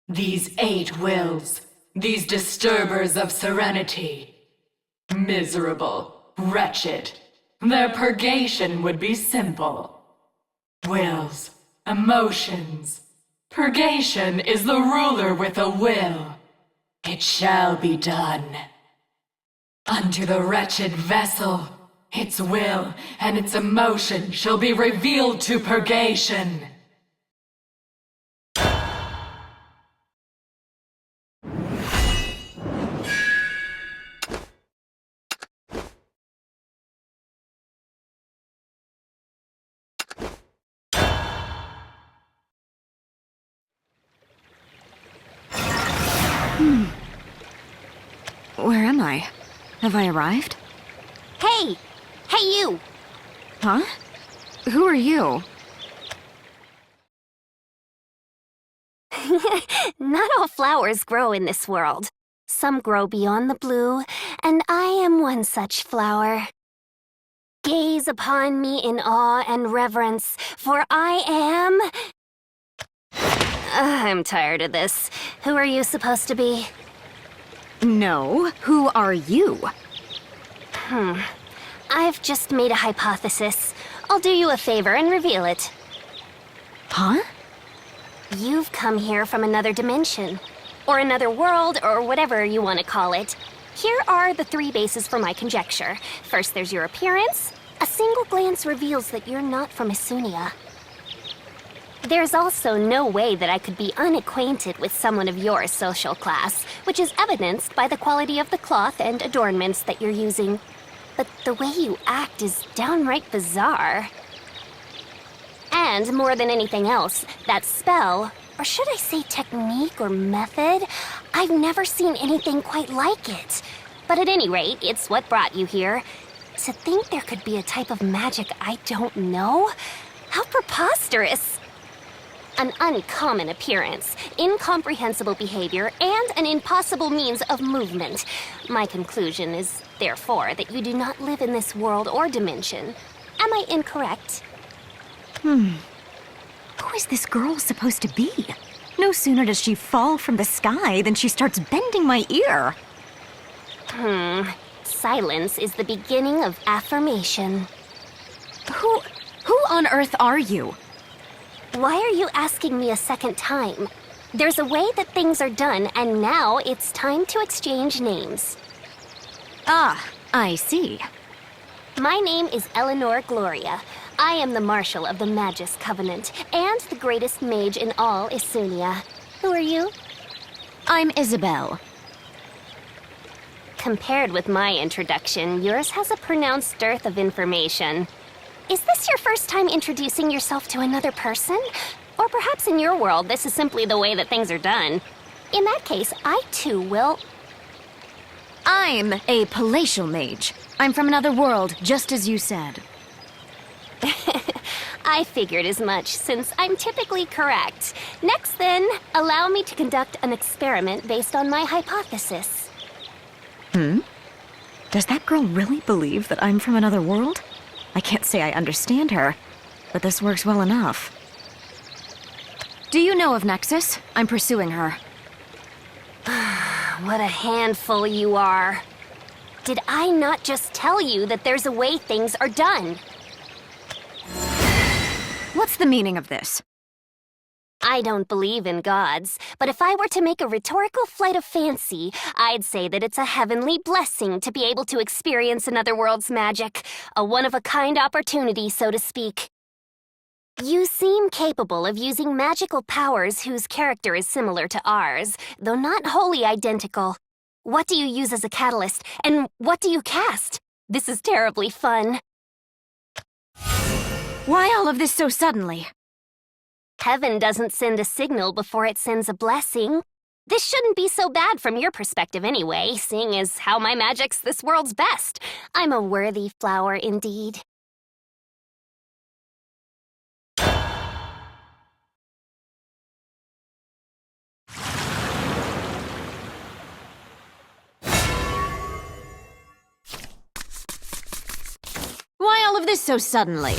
These 8 wills, these disturbers of serenity. Miserable, wretched. Their purgation would be simple. Wills, emotions. Purgation is the ruler with a will. It shall be done. Unto the wretched vessel, its will and its emotion shall be revealed to purgation. Where am I? Have I arrived? Hey! Hey, you! Huh? Who are you? Not all flowers grow in this world. Some grow beyond the blue, and I am one such flower. Gaze upon me in awe and reverence, for I am... I'm tired of this. Who are you supposed to be? No, who are you? I've just made a hypothesis. I'll do you a favor and reveal it. Huh? You've come here from another dimension, or another world, or whatever you want to call it. Here are the 3 bases for my conjecture. First, there's your appearance. A single glance reveals that you're not from Isunia. There's also no way that I could be unacquainted with someone of your social class, which is evidenced by the quality of the cloth and adornments that you're using. But the way you act is downright bizarre. And more than anything else, that spell, or should I say technique or method, I've never seen anything quite like it. But at any rate, it's what brought you here. To think there could be a type of magic I don't know? How preposterous! An uncommon appearance, incomprehensible behavior, and an impossible means of movement. My conclusion is, therefore, that you do not live in this world or dimension. Am I incorrect? Who is this girl supposed to be? No sooner does she fall from the sky than she starts bending my ear. Silence is the beginning of affirmation. Who on earth are you? Why are you asking me a second time? There's a way that things are done, and now it's time to exchange names. Ah, I see. My name is Eleanor Gloria. I am the Marshal of the Magus Covenant, and the greatest mage in all Isunia. Who are you? I'm Isabel. Compared with my introduction, yours has a pronounced dearth of information. Is this your first time introducing yourself to another person? Or perhaps in your world, this is simply the way that things are done. In that case, I too will... I'm a palatial mage. I'm from another world, just as you said. I figured as much, since I'm typically correct. Next then, allow me to conduct an experiment based on my hypothesis. Does that girl really believe that I'm from another world? I can't say I understand her, but this works well enough. Do you know of Nexus? I'm pursuing her. What a handful you are. Did I not just tell you that there's a way things are done? What's the meaning of this? I don't believe in gods, but if I were to make a rhetorical flight of fancy, I'd say that it's a heavenly blessing to be able to experience another world's magic, a one-of-a-kind opportunity, so to speak. You seem capable of using magical powers whose character is similar to ours, though not wholly identical. What do you use as a catalyst, and what do you cast? This is terribly fun. Why all of this so suddenly? Heaven doesn't send a signal before it sends a blessing. This shouldn't be so bad from your perspective anyway, seeing as how my magic's this world's best. I'm a worthy flower indeed. Why all of this so suddenly?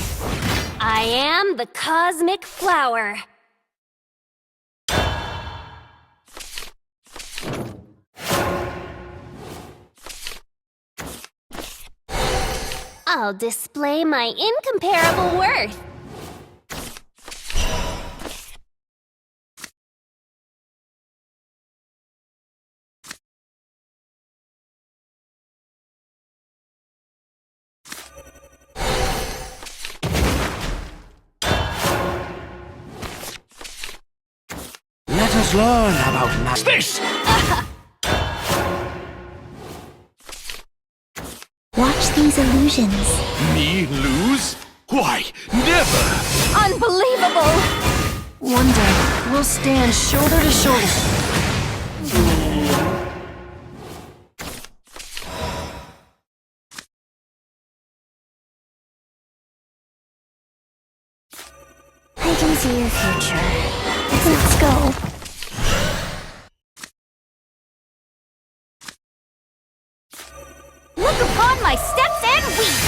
I am the cosmic flower. I'll display my incomparable worth. Let us learn about this! Watch these illusions. Me lose? Why, never! Unbelievable! One day, we'll stand shoulder to shoulder. I can see your future. Let's go. Look upon my steps and wheat!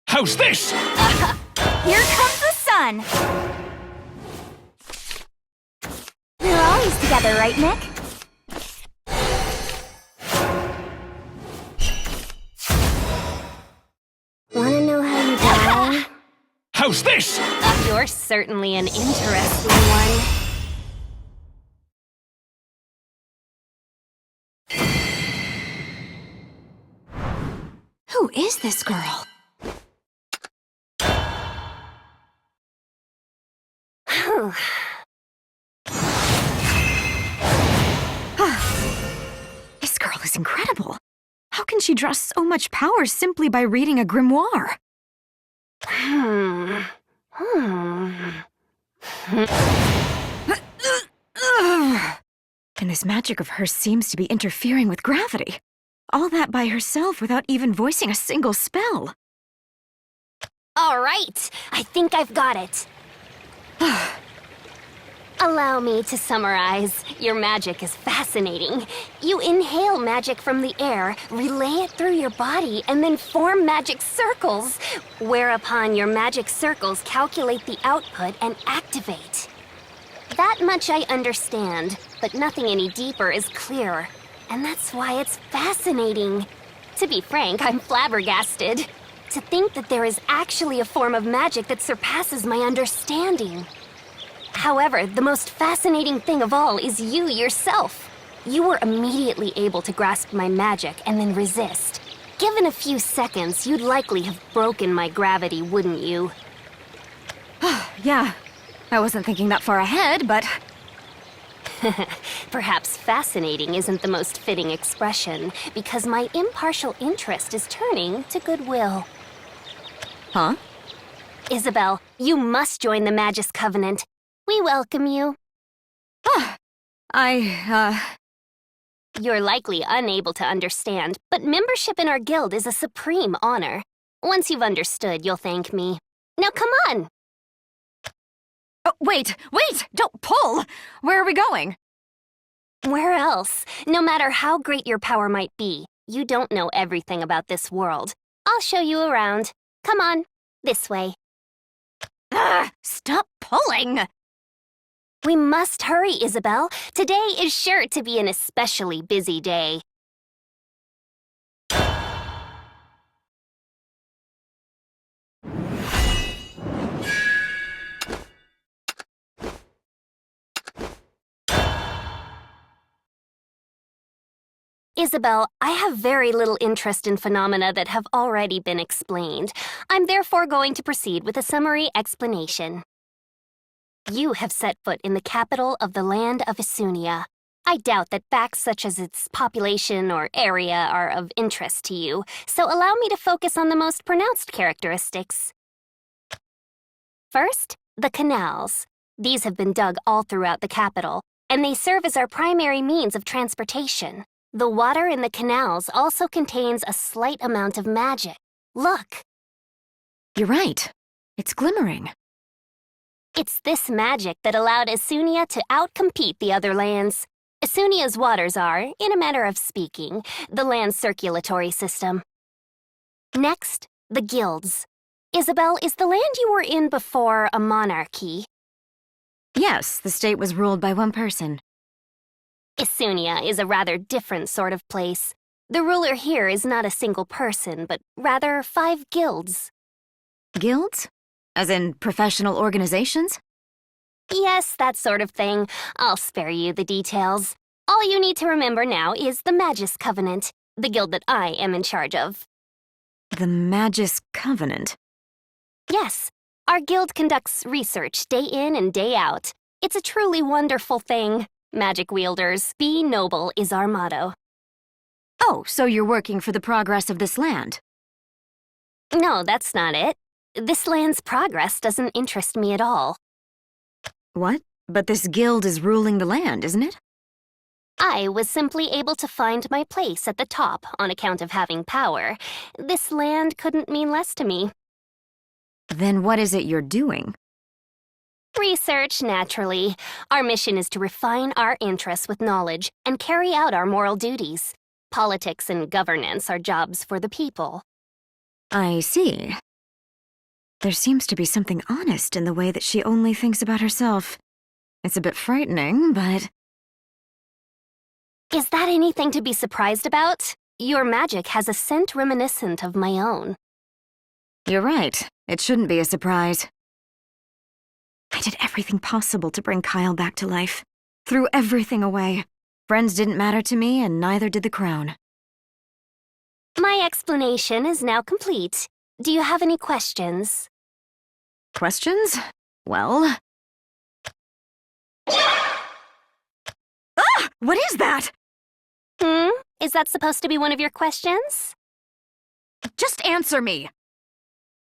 How's this? Here comes the sun! We're always together, right, Nick? Wanna know how you die? How's this? You're certainly an interesting one. Who is this girl? This girl is incredible. How can she draw so much power simply by reading a grimoire? And this magic of hers seems to be interfering with gravity. All that by herself without even voicing a single spell. All right, I think I've got it. Allow me to summarize. Your magic is fascinating. You inhale magic from the air, relay it through your body, and then form magic circles, whereupon your magic circles calculate the output and activate. That much I understand, but nothing any deeper is clear. And that's why it's fascinating. To be frank, I'm flabbergasted. To think that there is actually a form of magic that surpasses my understanding. However, the most fascinating thing of all is you yourself. You were immediately able to grasp my magic and then resist. Given a few seconds, you'd likely have broken my gravity, wouldn't you? Yeah, I wasn't thinking that far ahead, but... Perhaps fascinating isn't the most fitting expression, because my impartial interest is turning to goodwill. Huh? Isabel, you must join the Magus Covenant. We welcome you. You're likely unable to understand, but membership in our guild is a supreme honor. Once you've understood, you'll thank me. Now come on! Oh, wait! Don't pull! Where are we going? Where else? No matter how great your power might be, you don't know everything about this world. I'll show you around. Come on, this way. Stop pulling! We must hurry, Isabel. Today is sure to be an especially busy day. Isabel, I have very little interest in phenomena that have already been explained. I'm therefore going to proceed with a summary explanation. You have set foot in the capital of the land of Isunia. I doubt that facts such as its population or area are of interest to you, so allow me to focus on the most pronounced characteristics. First, the canals. These have been dug all throughout the capital, and they serve as our primary means of transportation. The water in the canals also contains a slight amount of magic. Look! You're right. It's glimmering. It's this magic that allowed Isunia to outcompete the other lands. Isunia's waters are, in a manner of speaking, the land's circulatory system. Next, the guilds. Isabel, is the land you were in before a monarchy? Yes, the state was ruled by one person. Isunia is a rather different sort of place. The ruler here is not a single person, but rather 5 guilds. Guilds? As in professional organizations? Yes, that sort of thing. I'll spare you the details. All you need to remember now is the Magus Covenant, the guild that I am in charge of. The Magus Covenant. Yes, our guild conducts research day in and day out. It's a truly wonderful thing. Magic wielders, be noble is our motto. Oh, so you're working for the progress of this land? No, that's not it. This land's progress doesn't interest me at all. What? But this guild is ruling the land, isn't it? I was simply able to find my place at the top on account of having power. This land couldn't mean less to me. Then what is it you're doing? Research, naturally. Our mission is to refine our interests with knowledge and carry out our moral duties. Politics and governance are jobs for the people. I see. There seems to be something honest in the way that she only thinks about herself. It's a bit frightening, but... Is that anything to be surprised about? Your magic has a scent reminiscent of my own. You're right. It shouldn't be a surprise. I did everything possible to bring Kyle back to life. Threw everything away. Friends didn't matter to me, and neither did the crown. My explanation is now complete. Do you have any questions? Questions? Well... Ah! What is that? Is that supposed to be one of your questions? Just answer me!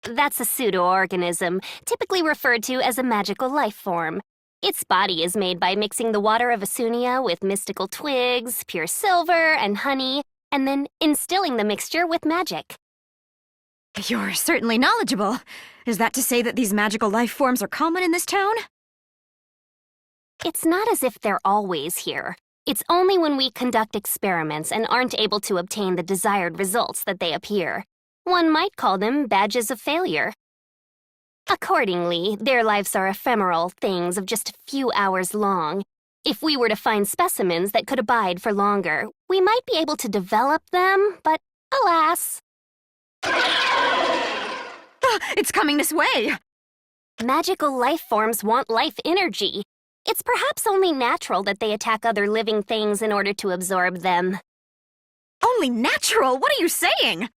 That's a pseudo-organism, typically referred to as a magical life form. Its body is made by mixing the water of Isunia with mystical twigs, pure silver, and honey, and then instilling the mixture with magic. You're certainly knowledgeable. Is that to say that these magical life forms are common in this town? It's not as if they're always here. It's only when we conduct experiments and aren't able to obtain the desired results that they appear. One might call them badges of failure. Accordingly, their lives are ephemeral things of just a few hours long. If we were to find specimens that could abide for longer, we might be able to develop them, but alas. It's coming this way! Magical life forms want life energy. It's perhaps only natural that they attack other living things in order to absorb them. Only natural? What are you saying?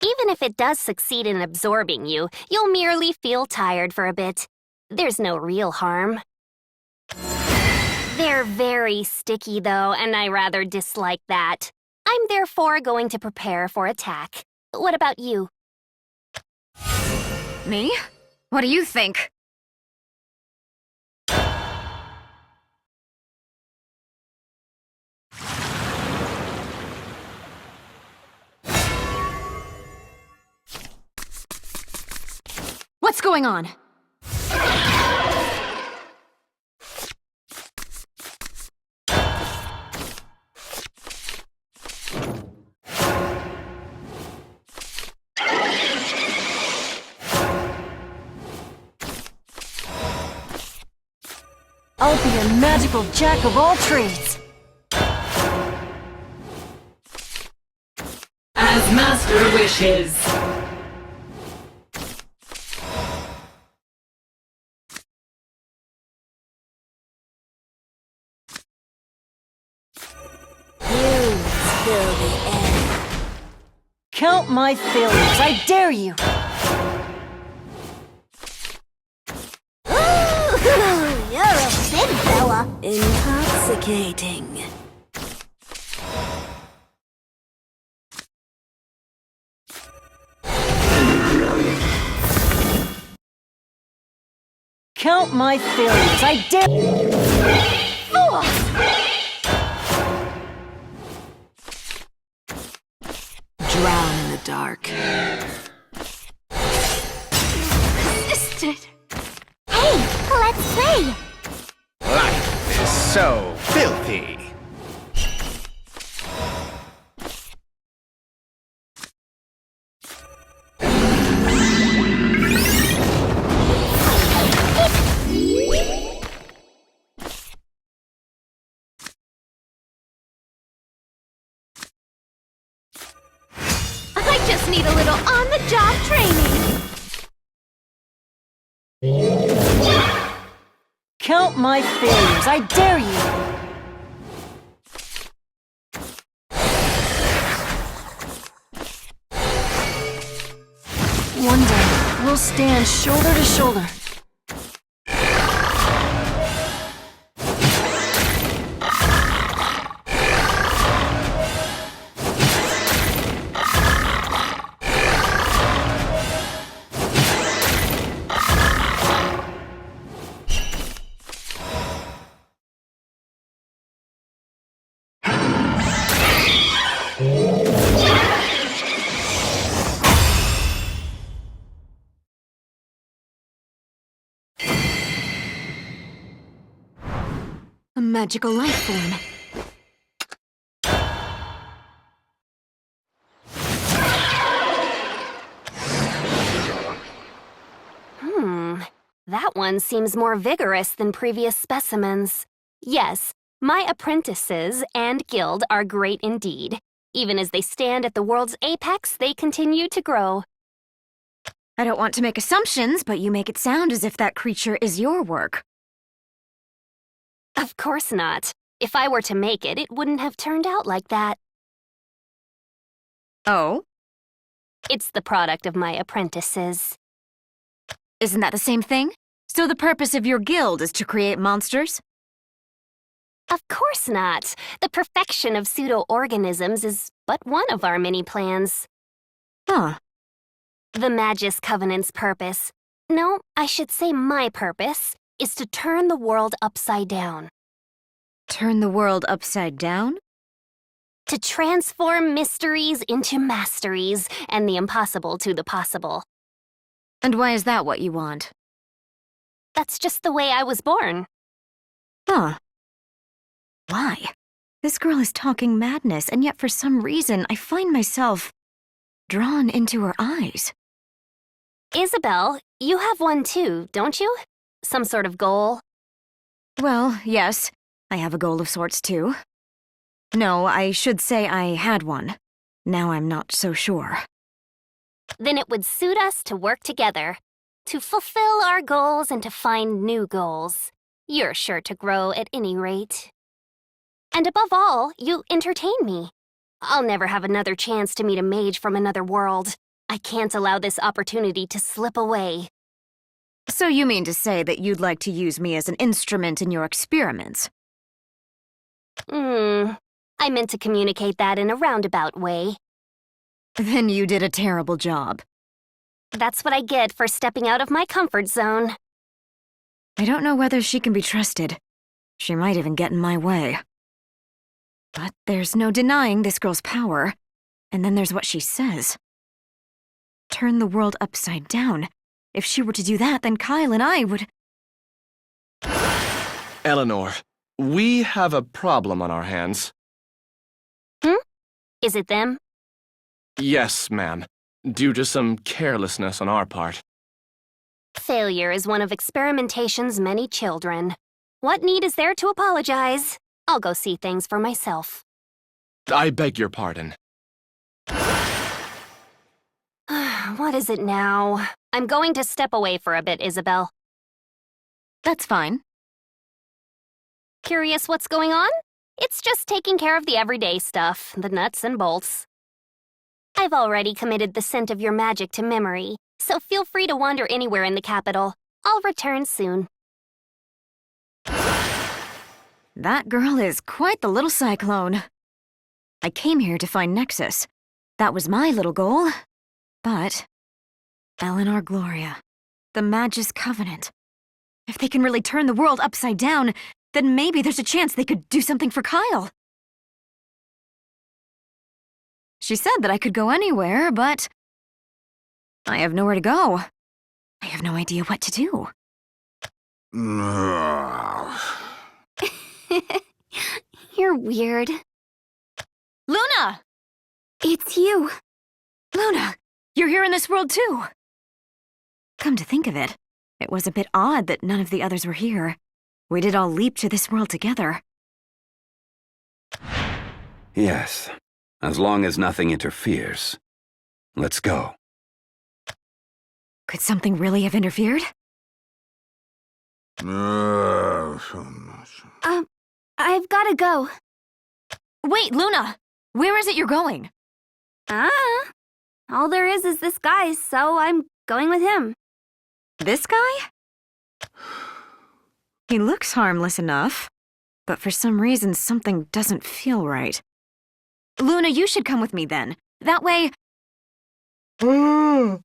Even if it does succeed in absorbing you, you'll merely feel tired for a bit. There's no real harm. They're very sticky, though, and I rather dislike that. I'm therefore going to prepare for attack. What about you? Me? What do you think? What's going on? I'll be a magical jack of all trades. As master wishes. Count my failures, I dare you! Ooh, you're a big fella. Intoxicating. Count my failures, I dare... Drown in the dark. Resisted. Hey, let's play. Life is so filthy. just need a little on-the-job training. Count my failures, I dare you! One day, we'll stand shoulder to shoulder. A magical life form. That one seems more vigorous than previous specimens. Yes, my apprentices and guild are great indeed. Even as they stand at the world's apex, they continue to grow. I don't want to make assumptions, but you make it sound as if that creature is your work. Of course not. If I were to make it, it wouldn't have turned out like that. Oh? It's the product of my apprentices. Isn't that the same thing? So the purpose of your guild is to create monsters? Of course not. The perfection of pseudo-organisms is but one of our many plans. Huh. The Magus Covenant's purpose, no, I should say my purpose, is to turn the world upside down. Turn the world upside down? To transform mysteries into masteries, and the impossible to the possible. And why is that what you want? That's just the way I was born. Huh. Why? This girl is talking madness, and yet for some reason I find myself drawn into her eyes. Isabel, you have one too, don't you? Some sort of goal? Well, yes, I have a goal of sorts too. No, I should say I had one. Now I'm not so sure. Then it would suit us to work together, to fulfill our goals and to find new goals. You're sure to grow at any rate. And above all, you entertain me. I'll never have another chance to meet a mage from another world. I can't allow this opportunity to slip away. So you mean to say that you'd like to use me as an instrument in your experiments? I meant to communicate that in a roundabout way. Then you did a terrible job. That's what I get for stepping out of my comfort zone. I don't know whether she can be trusted. She might even get in my way. But there's no denying this girl's power. And then there's what she says. Turn the world upside down. If she were to do that, then Kyle and I would... Eleanor, we have a problem on our hands. Is it them? Yes, ma'am. Due to some carelessness on our part. Failure is one of experimentation's many children. What need is there to apologize? I'll go see things for myself. I beg your pardon. What is it now? I'm going to step away for a bit, Isabel. That's fine. Curious what's going on? It's just taking care of the everyday stuff, the nuts and bolts. I've already committed the scent of your magic to memory, so feel free to wander anywhere in the capital. I'll return soon. That girl is quite the little cyclone. I came here to find Nexus. That was my little goal. But... Eleanor Gloria. The Magus Covenant. If they can really turn the world upside down, then maybe there's a chance they could do something for Kyle. She said that I could go anywhere, but... I have nowhere to go. I have no idea what to do. You're weird. Luna! It's you. Luna, you're here in this world too. Come to think of it, it was a bit odd that none of the others were here. We did all leap to this world together. Yes, as long as nothing interferes. Let's go. Could something really have interfered? I've gotta go. Wait, Luna! Where is it you're going? All there is this guy, so I'm going with him. This guy? He looks harmless enough, but for some reason something doesn't feel right. Luna, you should come with me then. That way... Ah!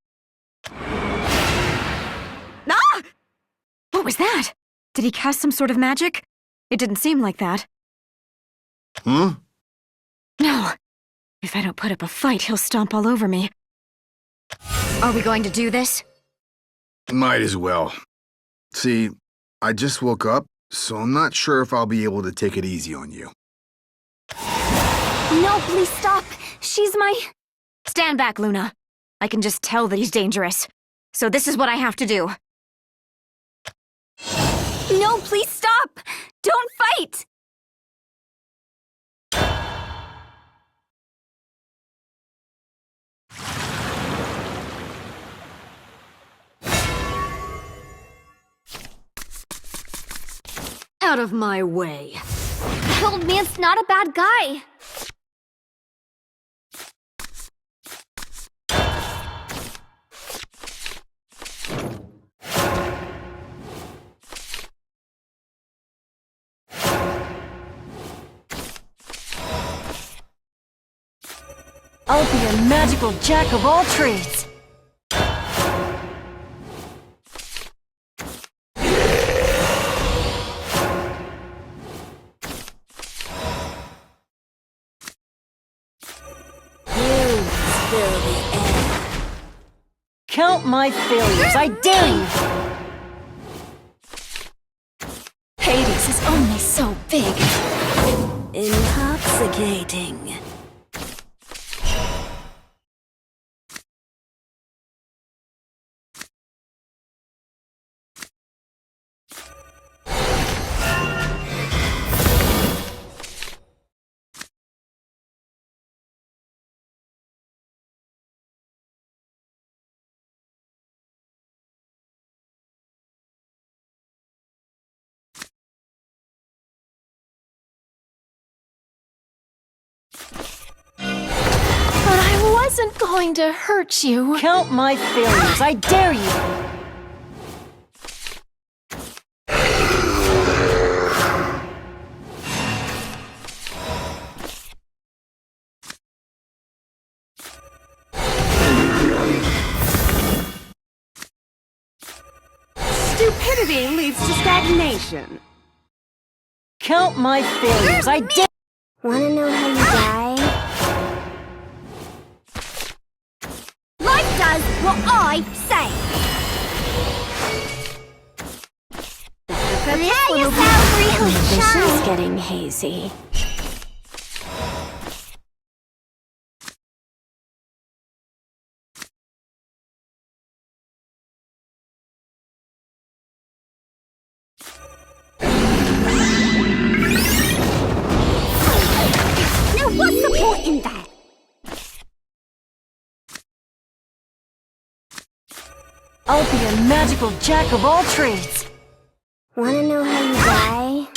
What was that? Did he cast some sort of magic? It didn't seem like that. Huh? No. If I don't put up a fight, he'll stomp all over me. Are we going to do this? Might as well. See, I just woke up, so I'm not sure if I'll be able to take it easy on you. No, please stop. She's my... Stand back, Luna. I can just tell that he's dangerous. So this is what I have to do. No, please stop. Don't fight. Out of my way. Told me it's not a bad guy. I'll be a magical jack of all trades. Count my failures, I dare you! Hades is only so big. Intoxicating. But I wasn't going to hurt you. Count my failures, I dare you! Stupidity leads to stagnation. Count my failures, I dare— Wanna know how you die? Life does what I say! Prepare yourself, really shine! getting hazy. Now what's the point in that? I'll be a magical jack of all trades. Wanna know how you die?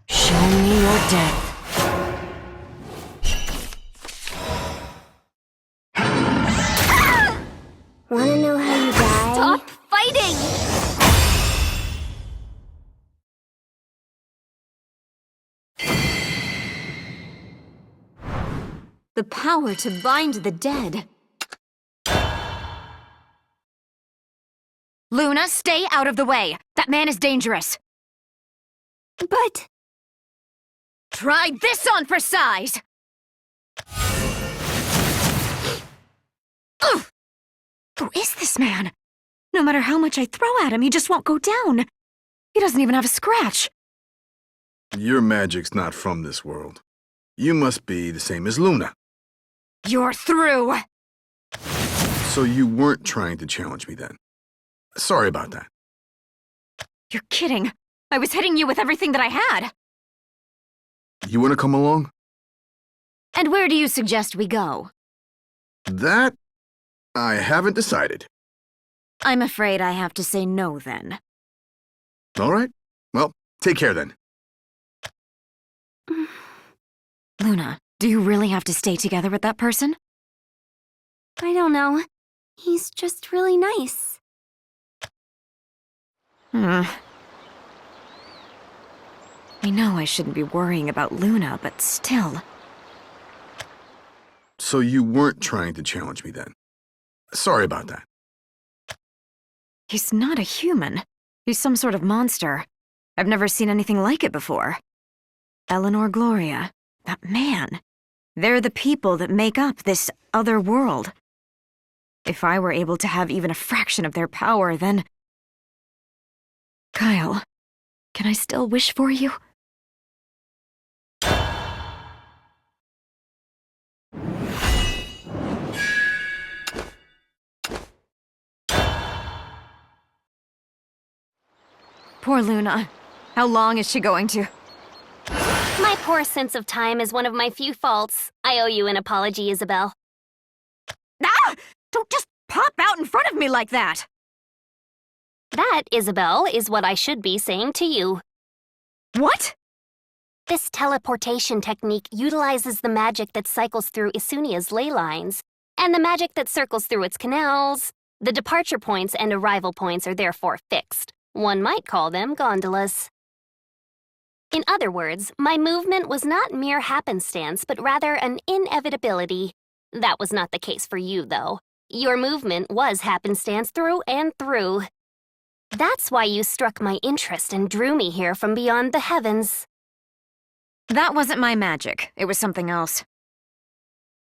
Show me your death. Wanna know how you die? Stop fighting! The power to bind the dead. Luna, stay out of the way. That man is dangerous. But... Try this on for size! Ugh! Who is this man? No matter how much I throw at him, he just won't go down. He doesn't even have a scratch. Your magic's not from this world. You must be the same as Luna. You're through. So you weren't trying to challenge me then. Sorry about that. You're kidding. I was hitting you with everything that I had. You want to come along? And where do you suggest we go? That, I haven't decided. I'm afraid I have to say no then. All right. Well, take care then. Luna, do you really have to stay together with that person? I don't know. He's just really nice. I know I shouldn't be worrying about Luna, but still. So you weren't trying to challenge me then? Sorry about that. He's not a human. He's some sort of monster. I've never seen anything like it before. Eleanor Gloria, that man. They're the people that make up this other world. If I were able to have even a fraction of their power, then... Kyle, can I still wish for you? Poor Luna. How long is she going to... My poor sense of time is one of my few faults. I owe you an apology, Isabel. Ah! Don't just pop out in front of me like that! That, Isabel, is what I should be saying to you. What? This teleportation technique utilizes the magic that cycles through Isunia's ley lines, and the magic that circles through its canals. The departure points and arrival points are therefore fixed. One might call them gondolas. In other words, my movement was not mere happenstance, but rather an inevitability. That was not the case for you, though. Your movement was happenstance through and through. That's why you struck my interest and drew me here from beyond the heavens. That wasn't my magic. It was something else.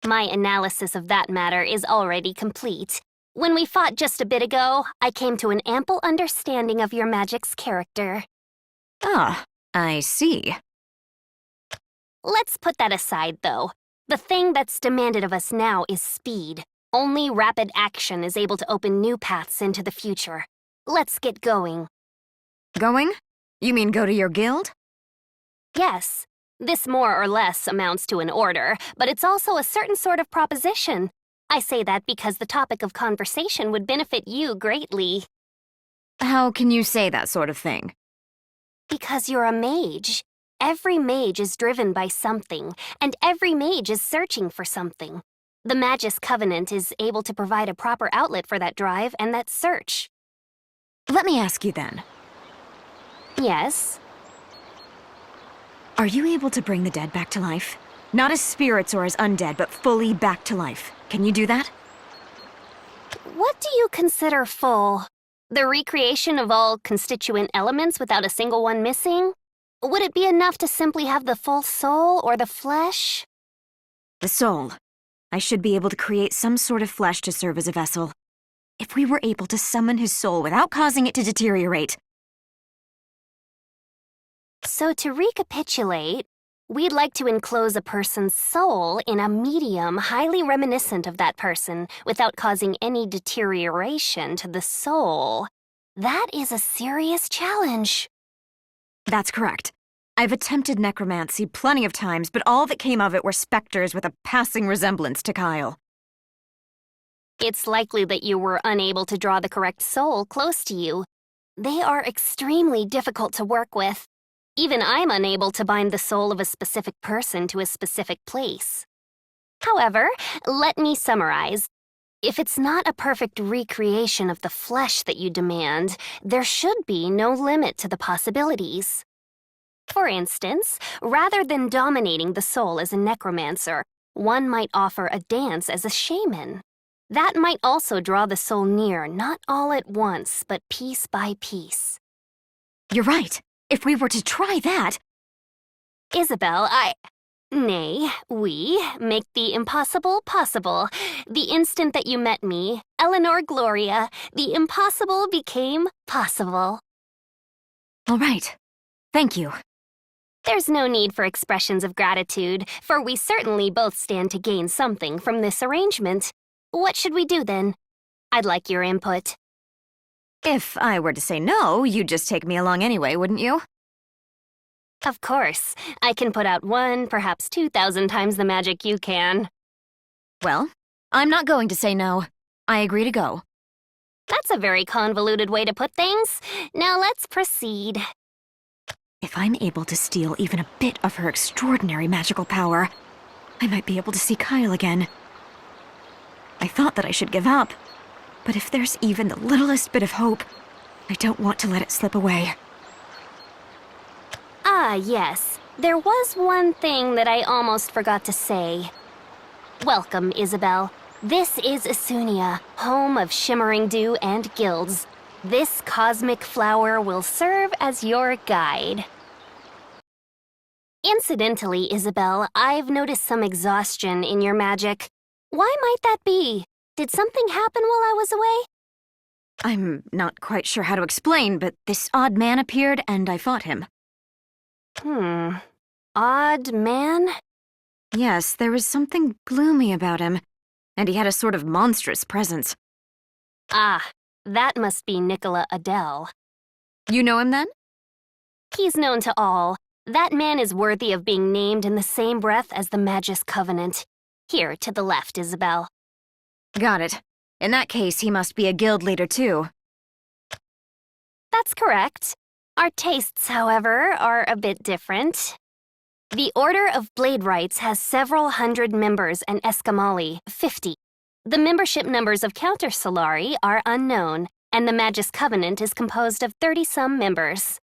My analysis of that matter is already complete. When we fought just a bit ago, I came to an ample understanding of your magic's character. Ah, I see. Let's put that aside, though. The thing that's demanded of us now is speed. Only rapid action is able to open new paths into the future. Let's get going. Going? You mean go to your guild? Yes. This more or less amounts to an order, but it's also a certain sort of proposition. I say that because the topic of conversation would benefit you greatly. How can you say that sort of thing? Because you're a mage. Every mage is driven by something, and every mage is searching for something. The Magus Covenant is able to provide a proper outlet for that drive and that search. Let me ask you then. Yes? Are you able to bring the dead back to life? Not as spirits or as undead, but fully back to life. Can you do that? What do you consider full? The recreation of all constituent elements without a single one missing? Would it be enough to simply have the full soul or the flesh? The soul. I should be able to create some sort of flesh to serve as a vessel. If we were able to summon his soul without causing it to deteriorate. So to recapitulate, we'd like to enclose a person's soul in a medium highly reminiscent of that person without causing any deterioration to the soul. That is a serious challenge. That's correct. I've attempted necromancy plenty of times, but all that came of it were specters with a passing resemblance to Kyle. It's likely that you were unable to draw the correct soul close to you. They are extremely difficult to work with. Even I'm unable to bind the soul of a specific person to a specific place. However, let me summarize. If it's not a perfect recreation of the flesh that you demand, there should be no limit to the possibilities. For instance, rather than dominating the soul as a necromancer, one might offer a dance as a shaman. That might also draw the soul near, not all at once, but piece by piece. You're right. If we were to try that... Isabel, Nay, we make the impossible possible. The instant that you met me, Eleanor Gloria, the impossible became possible. All right. Thank you. There's no need for expressions of gratitude, for we certainly both stand to gain something from this arrangement. What should we do then? I'd like your input. If I were to say no, you'd just take me along anyway, wouldn't you? Of course. I can put out 1, perhaps 2,000 times the magic you can. Well, I'm not going to say no. I agree to go. That's a very convoluted way to put things. Now let's proceed. If I'm able to steal even a bit of her extraordinary magical power, I might be able to see Kyle again. I thought that I should give up, but if there's even the littlest bit of hope, I don't want to let it slip away. Ah, yes. There was one thing that I almost forgot to say. Welcome, Isabel. This is Isunia, home of shimmering dew and guilds. This cosmic flower will serve as your guide. Incidentally, Isabel, I've noticed some exhaustion in your magic. Why might that be? Did something happen while I was away? I'm not quite sure how to explain, but this odd man appeared and I fought him. Odd man? Yes, there was something gloomy about him, and he had a sort of monstrous presence. Ah, that must be Nicola Adele. You know him then? He's known to all. That man is worthy of being named in the same breath as the Magus Covenant. Here, to the left, Isabel. Got it. In that case, he must be a guild leader too. That's correct. Our tastes, however, are a bit different. The Order of Bladewrights has several hundred members and Escamali, 50. The membership numbers of Counter Solari are unknown, and the Magus Covenant is composed of 30-some members.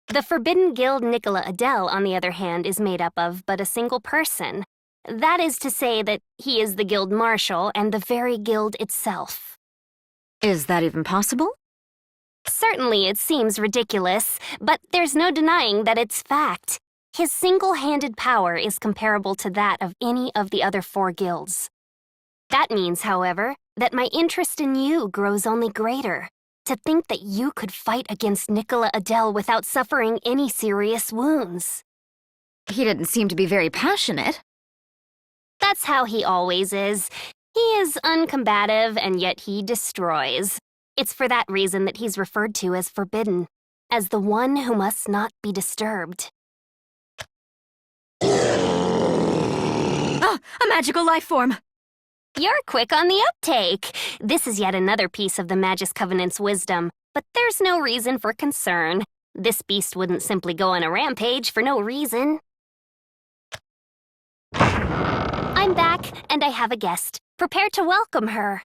The Forbidden Guild Nicola Adele, on the other hand, is made up of but a single person. That is to say that he is the guild marshal and the very guild itself. Is that even possible? Certainly it seems ridiculous, but there's no denying that it's fact. His single-handed power is comparable to that of any of the other 4 guilds. That means, however, that my interest in you grows only greater. To think that you could fight against Nicola Adele without suffering any serious wounds. He didn't seem to be very passionate. That's how he always is. He is uncombative, and yet he destroys. It's for that reason that he's referred to as forbidden, as the one who must not be disturbed. Ah, a magical life form! You're quick on the uptake. This is yet another piece of the Magus Covenant's wisdom, but there's no reason for concern. This beast wouldn't simply go on a rampage for no reason. I'm back, and I have a guest. Prepare to welcome her.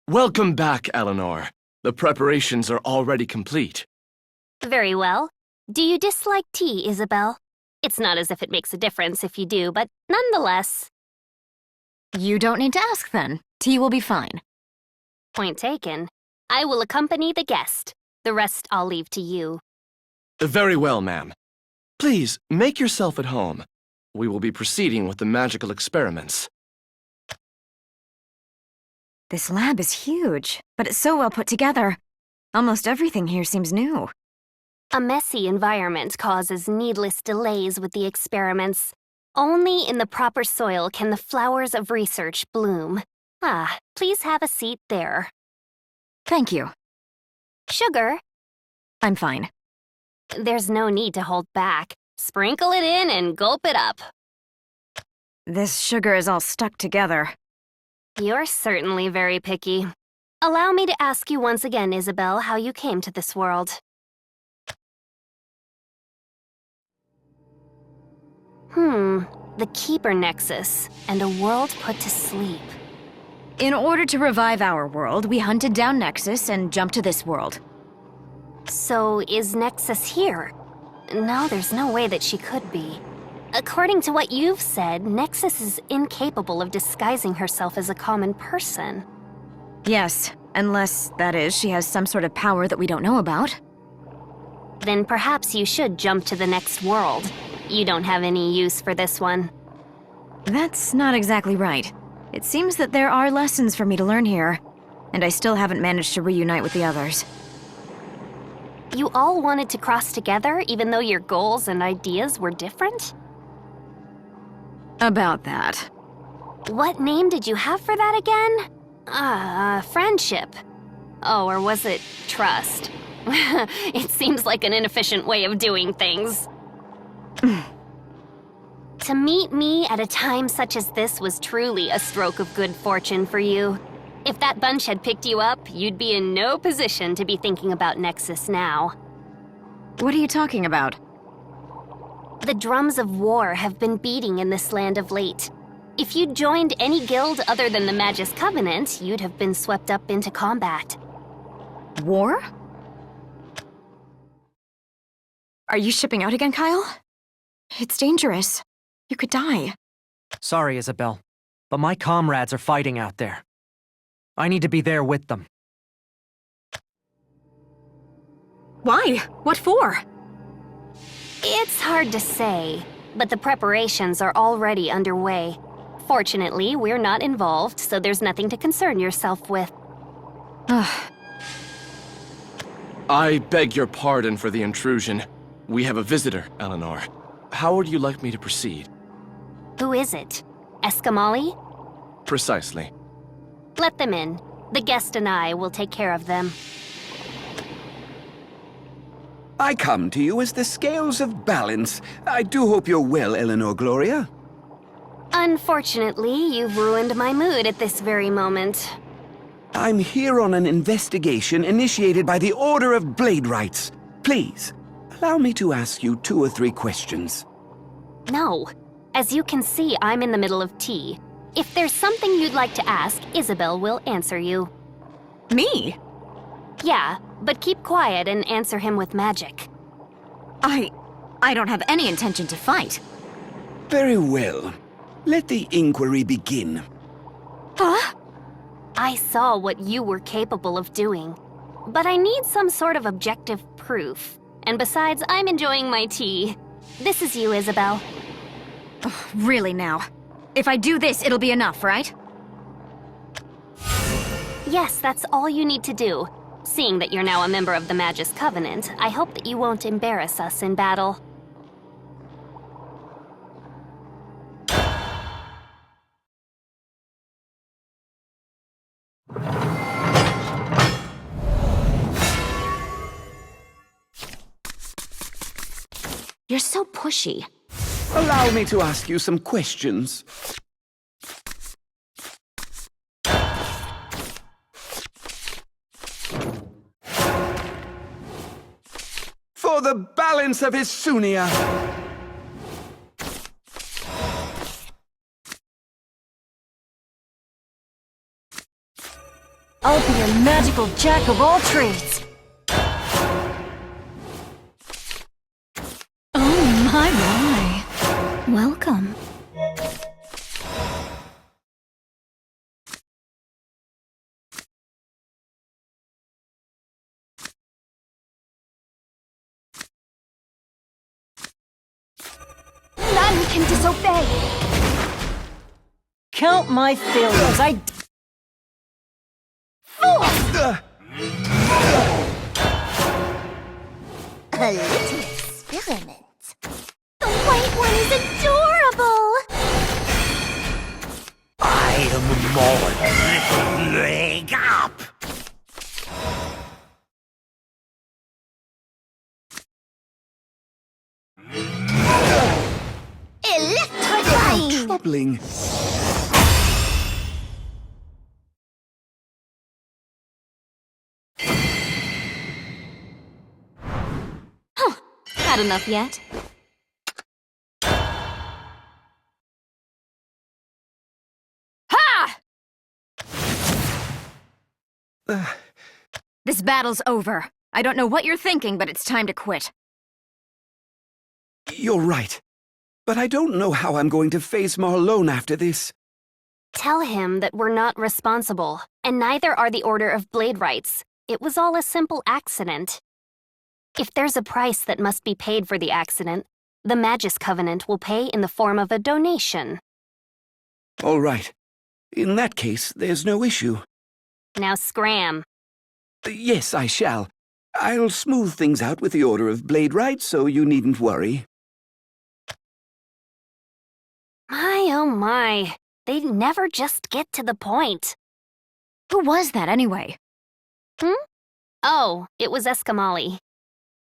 Welcome back, Eleanor. The preparations are already complete. Very well. Do you dislike tea, Isabel? It's not as if it makes a difference if you do, but nonetheless. You don't need to ask then. Tea will be fine. Point taken. I will accompany the guest. The rest I'll leave to you. Very well, ma'am. Please, make yourself at home. We will be proceeding with the magical experiments. This lab is huge, but it's so well put together. Almost everything here seems new. A messy environment causes needless delays with the experiments. Only in the proper soil can the flowers of research bloom. Ah, please have a seat there. Thank you. Sugar? I'm fine. There's no need to hold back. Sprinkle it in and gulp it up. This sugar is all stuck together. You're certainly very picky. Allow me to ask you once again, Isabel, how you came to this world. The Keeper Nexus, and a world put to sleep. In order to revive our world, we hunted down Nexus and jumped to this world. So, is Nexus here? No, there's no way that she could be. According to what you've said, Nexus is incapable of disguising herself as a common person. Yes, unless, that is, she has some sort of power that we don't know about. Then perhaps you should jump to the next world. You don't have any use for this one. That's not exactly right. It seems that there are lessons for me to learn here, and I still haven't managed to reunite with the others. You all wanted to cross together, even though your goals and ideas were different? About that. What name did you have for that again? Friendship. Oh, or was it trust? It seems like an inefficient way of doing things. To meet me at a time such as this was truly a stroke of good fortune for you. If that bunch had picked you up, you'd be in no position to be thinking about Nexus now. What are you talking about? The drums of war have been beating in this land of late. If you'd joined any guild other than the Magus Covenant, you'd have been swept up into combat. War? Are you shipping out again, Kyle? It's dangerous. You could die. Sorry, Isabel, but my comrades are fighting out there. I need to be there with them. Why? What for? It's hard to say, but the preparations are already underway. Fortunately, we're not involved, so there's nothing to concern yourself with. I beg your pardon for the intrusion. We have a visitor, Eleanor. How would you like me to proceed? Who is it? Escamali? Precisely. Let them in. The guest and I will take care of them. I come to you as the scales of balance. I do hope you're well, Eleanor Gloria. Unfortunately, you've ruined my mood at this very moment. I'm here on an investigation initiated by the Order of Blade Rights. Please, allow me to ask you 2 or 3 questions. No. As you can see, I'm in the middle of tea. If there's something you'd like to ask, Isabel will answer you. Me? Yeah, but keep quiet and answer him with magic. I don't have any intention to fight. Very well. Let the inquiry begin. Huh? I saw what you were capable of doing, but I need some sort of objective proof. And besides, I'm enjoying my tea. This is you, Isabel. Really now? If I do this, it'll be enough, right? Yes, that's all you need to do. Seeing that you're now a member of the Magus Covenant, I hope that you won't embarrass us in battle. You're so pushy. Allow me to ask you some questions. For the balance of Hisunia! I'll be a magical jack of all trades. Oh my. Welcome. None can disobey! Count my failures. A little experiment. The white one is adorable! I am more little leg up! Electrifying! Troubling. Had enough yet? Ha! This battle's over. I don't know what you're thinking, but it's time to quit. You're right. But I don't know how I'm going to face Marlone after this. Tell him that we're not responsible, and neither are the Order of Blade Rights. It was all a simple accident. If there's a price that must be paid for the accident, the Magus Covenant will pay in the form of a donation. All right. In that case, there's no issue. Now scram. Yes, I shall. I'll smooth things out with the Order of Blade Rights, so you needn't worry. My, oh my. They never just get to the point. Who was that anyway? Oh, it was Escamali.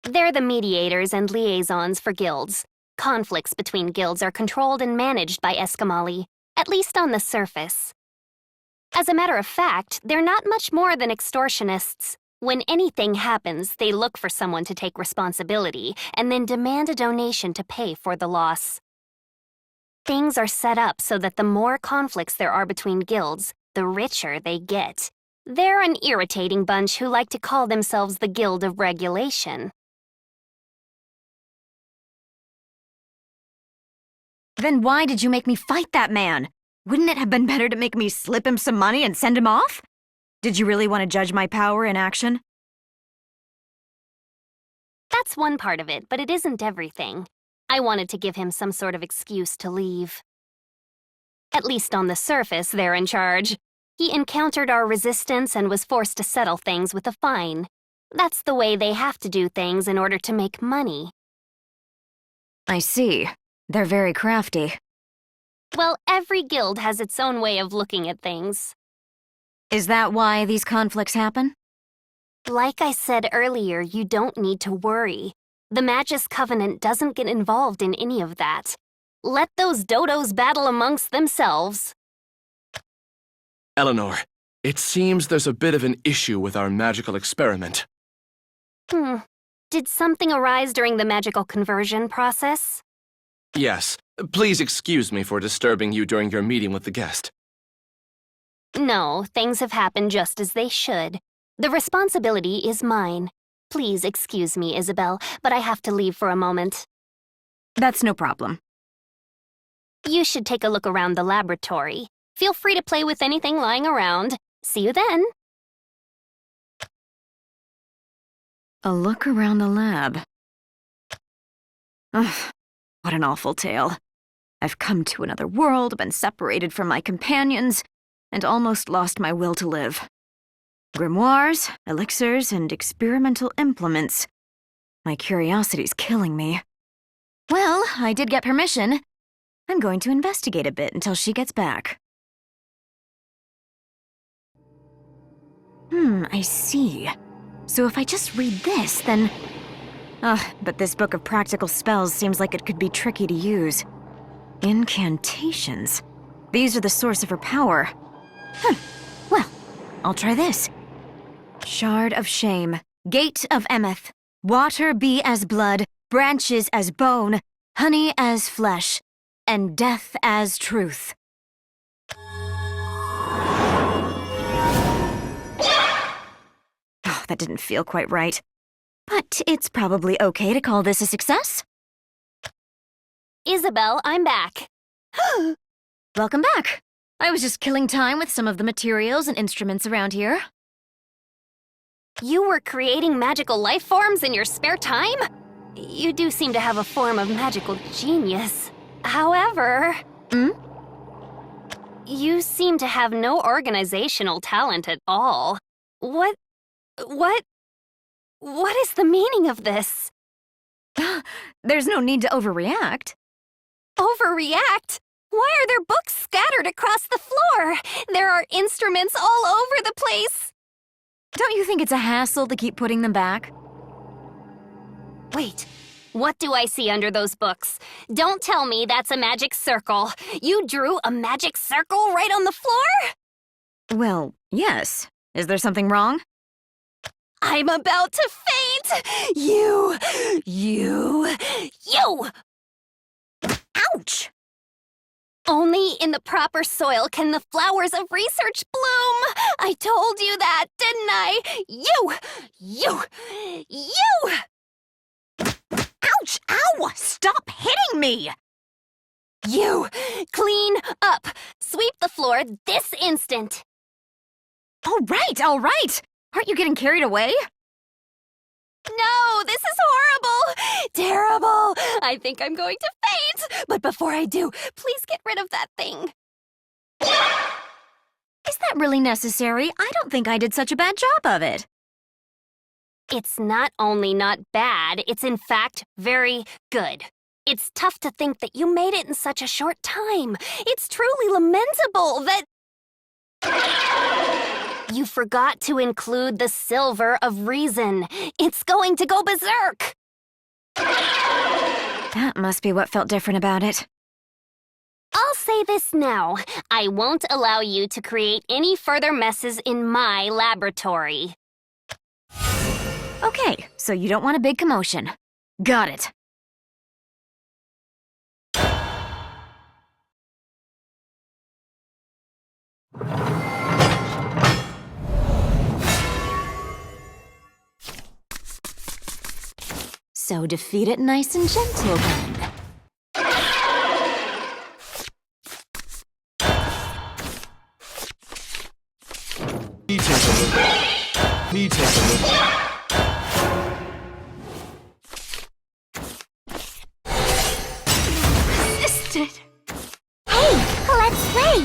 They're the mediators and liaisons for guilds. Conflicts between guilds are controlled and managed by Escamali, at least on the surface. As a matter of fact, they're not much more than extortionists. When anything happens, they look for someone to take responsibility and then demand a donation to pay for the loss. Things are set up so that the more conflicts there are between guilds, the richer they get. They're an irritating bunch who like to call themselves the Guild of Regulation. Then why did you make me fight that man? Wouldn't it have been better to make me slip him some money and send him off? Did you really want to judge my power in action? That's one part of it, but it isn't everything. I wanted to give him some sort of excuse to leave. At least on the surface, they're in charge. He encountered our resistance and was forced to settle things with a fine. That's the way they have to do things in order to make money. I see. They're very crafty. Well, every guild has its own way of looking at things. Is that why these conflicts happen? Like I said earlier, you don't need to worry. The Magus Covenant doesn't get involved in any of that. Let those dodos battle amongst themselves. Eleanor, it seems there's a bit of an issue with our magical experiment. Did something arise during the magical conversion process? Yes, please excuse me for disturbing you during your meeting with the guest. No, things have happened just as they should. The responsibility is mine. Please excuse me, Isabel, but I have to leave for a moment. That's no problem. You should take a look around the laboratory. Feel free to play with anything lying around. See you then. A look around the lab. Ugh, what an awful tale. I've come to another world, been separated from my companions, and almost lost my will to live. Grimoires, elixirs, and experimental implements. My curiosity's killing me. Well, I did get permission. I'm going to investigate a bit until she gets back. I see. So if I just read this, then... but this book of practical spells seems like it could be tricky to use. Incantations. These are the source of her power. Well, I'll try this. Shard of Shame, Gate of Emeth, water be as blood, branches as bone, honey as flesh, and death as truth. Oh, that didn't feel quite right. But it's probably okay to call this a success. Isabel, I'm back. Welcome back. I was just killing time with some of the materials and instruments around here. You were creating magical life forms in your spare time? You do seem to have a form of magical genius. However... You seem to have no organizational talent at all. What is the meaning of this? There's no need to overreact. Overreact? Why are there books scattered across the floor? There are instruments all over the place. Don't you think it's a hassle to keep putting them back? Wait, what do I see under those books? Don't tell me that's a magic circle. You drew a magic circle right on the floor? Well, yes. Is there something wrong? I'm about to faint! You! Ouch! Only in the proper soil can the flowers of research bloom! I told you that, didn't I? You! Ouch! Ow! Stop hitting me! You! Clean up! Sweep the floor this instant! All right! Aren't you getting carried away? No, this is horrible! Terrible! I think I'm going to faint! But before I do, please get rid of that thing. Is that really necessary? I don't think I did such a bad job of it. It's not only not bad, it's in fact very good. It's tough to think that you made it in such a short time. It's truly lamentable that... You forgot to include the Silver of Reason. It's going to go berserk! That must be what felt different about it. I'll say this now. I won't allow you to create any further messes in my laboratory. Okay, so you don't want a big commotion. Got it. So defeat it nice and gentle, then. Me take a look. Me take a look. Resisted! Hey, let's play!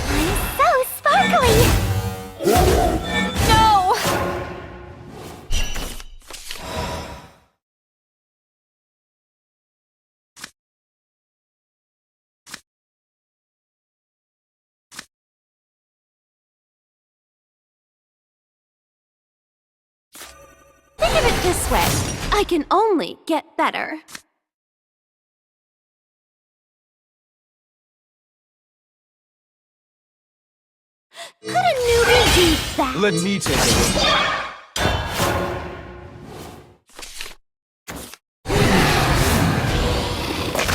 I'm so sparkly! No! Think of it this way. I can only get better. Could a newbie do that? Let me take a look.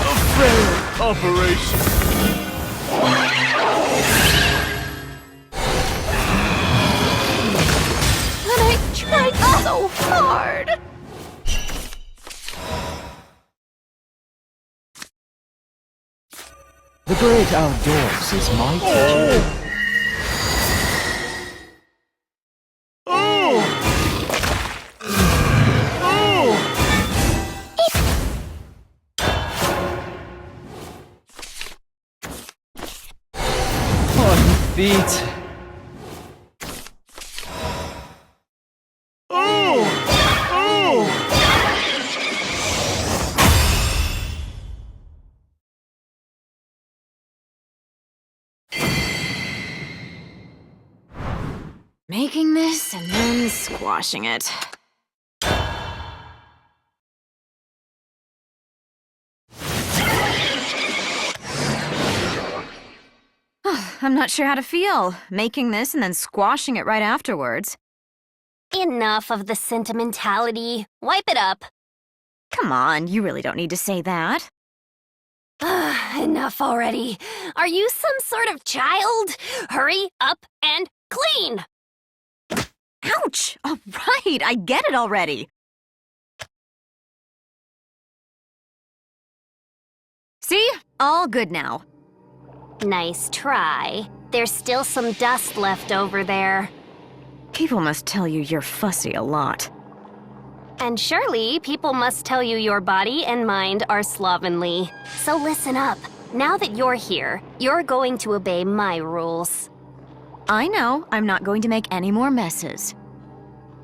A failed operation. But I tried so hard! The great outdoors is my teacher. Feet. Making this and then squashing it. I'm not sure how to feel, making this and then squashing it right afterwards. Enough of the sentimentality. Wipe it up. Come on, you really don't need to say that. Enough already. Are you some sort of child? Hurry up and clean! Ouch! All right, I get it already. See? All good now. Nice try. There's still some dust left over there. People must tell you you're fussy a lot. And surely, people must tell you your body and mind are slovenly. So listen up. Now that you're here, you're going to obey my rules. I know, I'm not going to make any more messes.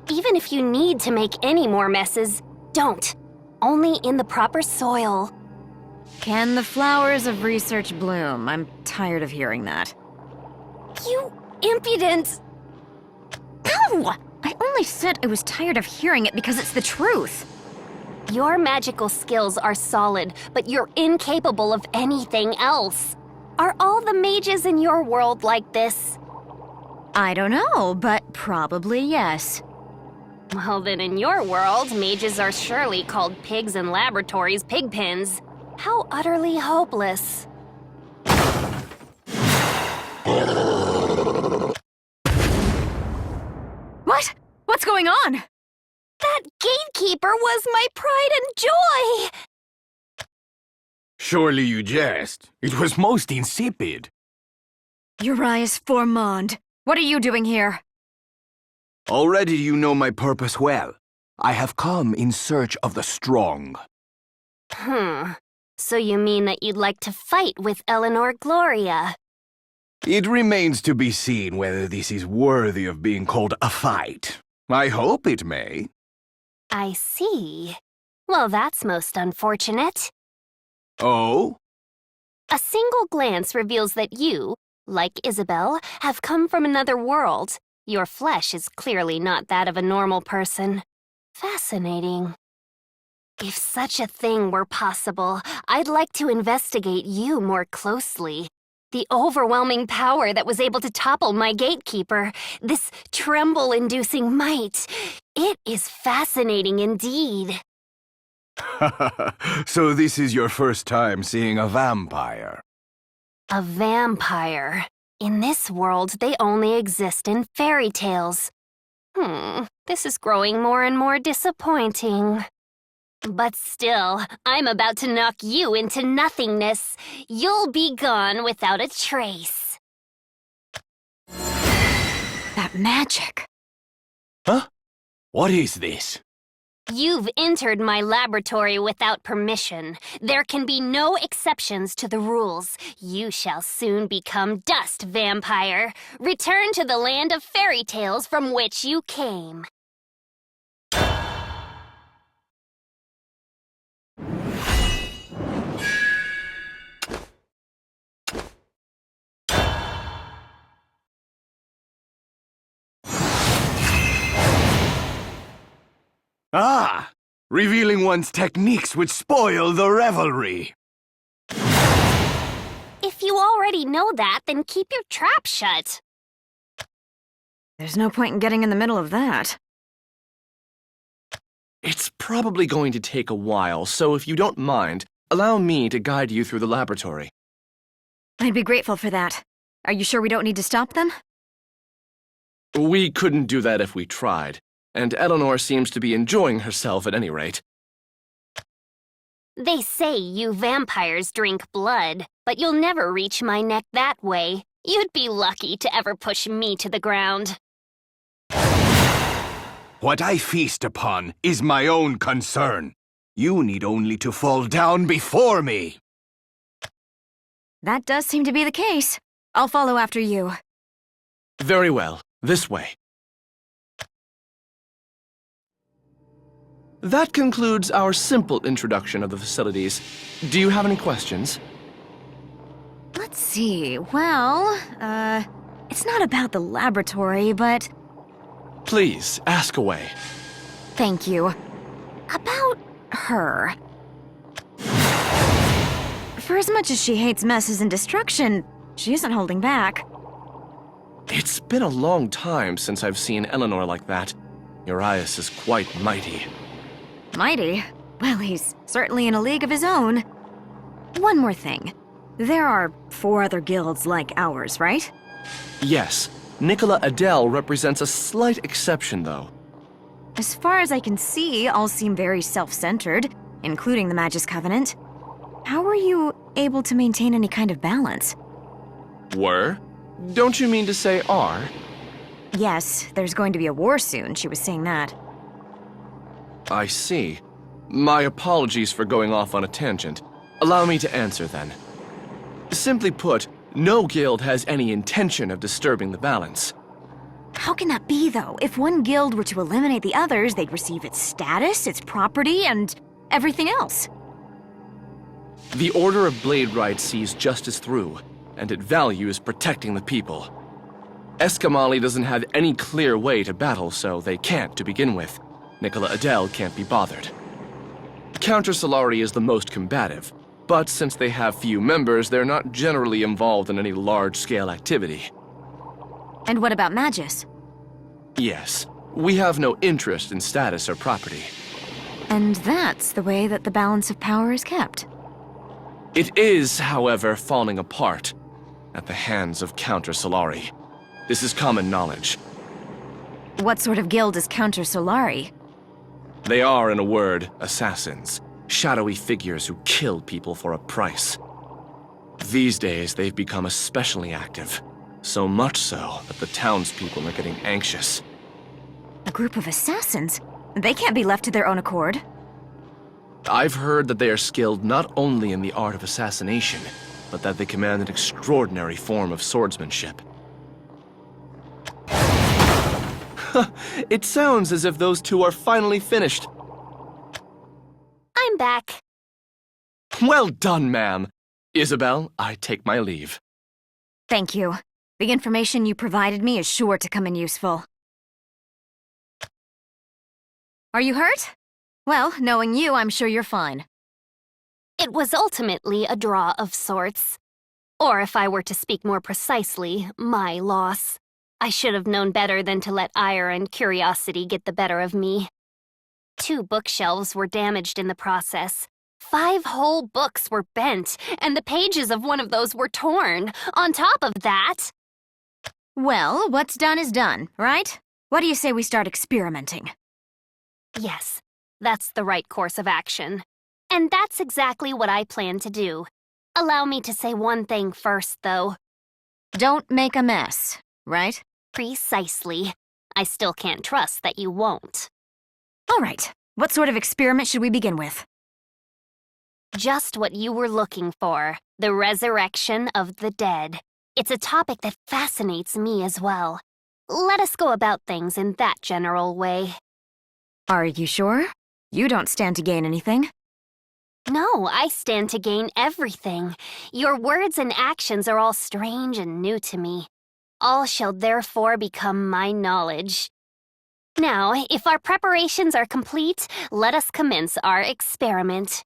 Even if you need to make any more messes, don't. Only in the proper soil. Can the flowers of research bloom? I'm tired of hearing that. You impudent! Ow! I only said I was tired of hearing it because it's the truth. Your magical skills are solid, but you're incapable of anything else. Are all the mages in your world like this? I don't know, but probably yes. Well, then in your world, mages are surely called pigs in laboratories, pigpens. How utterly hopeless. What? What's going on? That gatekeeper was my pride and joy! Surely you jest. It was most insipid. Urias Formond, what are you doing here? Already you know my purpose well. I have come in search of the strong. So you mean that you'd like to fight with Eleanor Gloria? It remains to be seen whether this is worthy of being called a fight. I hope it may. I see. Well, that's most unfortunate. Oh? A single glance reveals that you, like Isabel, have come from another world. Your flesh is clearly not that of a normal person. Fascinating. If such a thing were possible, I'd like to investigate you more closely. The overwhelming power that was able to topple my gatekeeper, this tremble-inducing might, it is fascinating indeed. So this is your first time seeing a vampire? A vampire. In this world, they only exist in fairy tales. This is growing more and more disappointing. But still, I'm about to knock you into nothingness. You'll be gone without a trace. That magic. Huh? What is this? You've entered my laboratory without permission. There can be no exceptions to the rules. You shall soon become dust, vampire. Return to the land of fairy tales from which you came. Ah! Revealing one's techniques would spoil the revelry. If you already know that, then keep your trap shut. There's no point in getting in the middle of that. It's probably going to take a while, so if you don't mind, allow me to guide you through the laboratory. I'd be grateful for that. Are you sure we don't need to stop them? We couldn't do that if we tried, and Eleanor seems to be enjoying herself at any rate. They say you vampires drink blood, but you'll never reach my neck that way. You'd be lucky to ever push me to the ground. What I feast upon is my own concern. You need only to fall down before me. That does seem to be the case. I'll follow after you. Very well. This way. That concludes our simple introduction of the facilities. Do you have any questions? Let's see. Well, it's not about the laboratory, but... Please, ask away. Thank you. About her. For as much as she hates messes and destruction, she isn't holding back. It's been a long time since I've seen Eleanor like that. Urias is quite mighty. Mighty? Well, he's certainly in a league of his own. One more thing. There are 4 other guilds like ours, right? Yes, Nicola Adele represents a slight exception, though. As far as I can see, all seem very self-centered, including the Magus Covenant. How were you able to maintain any kind of balance? Were? Don't you mean to say are? Yes, there's going to be a war soon, she was saying that. I see. My apologies for going off on a tangent. Allow me to answer then. Simply put, no guild has any intention of disturbing the balance. How can that be, though? If one guild were to eliminate the others, they'd receive its status, its property, and everything else. The Order of Blade sees justice through, and it values protecting the people. Escamali doesn't have any clear way to battle, so they can't to begin with. Nicola Adele can't be bothered. Counter Solari is the most combative, but since they have few members, they're not generally involved in any large-scale activity. And what about Magus? Yes, we have no interest in status or property. And that's the way that the balance of power is kept. It is, however, falling apart at the hands of Counter Solari. This is common knowledge. What sort of guild is Counter Solari? They are, in a word, assassins. Shadowy figures who kill people for a price. These days, they've become especially active. So much so that the townspeople are getting anxious. A group of assassins? They can't be left to their own accord. I've heard that they are skilled not only in the art of assassination, but that they command an extraordinary form of swordsmanship. It sounds as if those two are finally finished. I'm back. Well done, ma'am. Isabel, I take my leave. Thank you. The information you provided me is sure to come in useful. Are you hurt? Well, knowing you, I'm sure you're fine. It was ultimately a draw of sorts. Or if I were to speak more precisely, my loss. I should have known better than to let ire and curiosity get the better of me. 2 bookshelves were damaged in the process. 5 whole books were bent, and the pages of one of those were torn. On top of that... Well, what's done is done, right? What do you say we start experimenting? Yes, that's the right course of action. And that's exactly what I plan to do. Allow me to say one thing first, though. Don't make a mess, right? Precisely. I still can't trust that you won't. All right. What sort of experiment should we begin with? Just what you were looking for. The resurrection of the dead. It's a topic that fascinates me as well. Let us go about things in that general way. Are you sure? You don't stand to gain anything. No, I stand to gain everything. Your words and actions are all strange and new to me. All shall therefore become my knowledge. Now, if our preparations are complete, let us commence our experiment.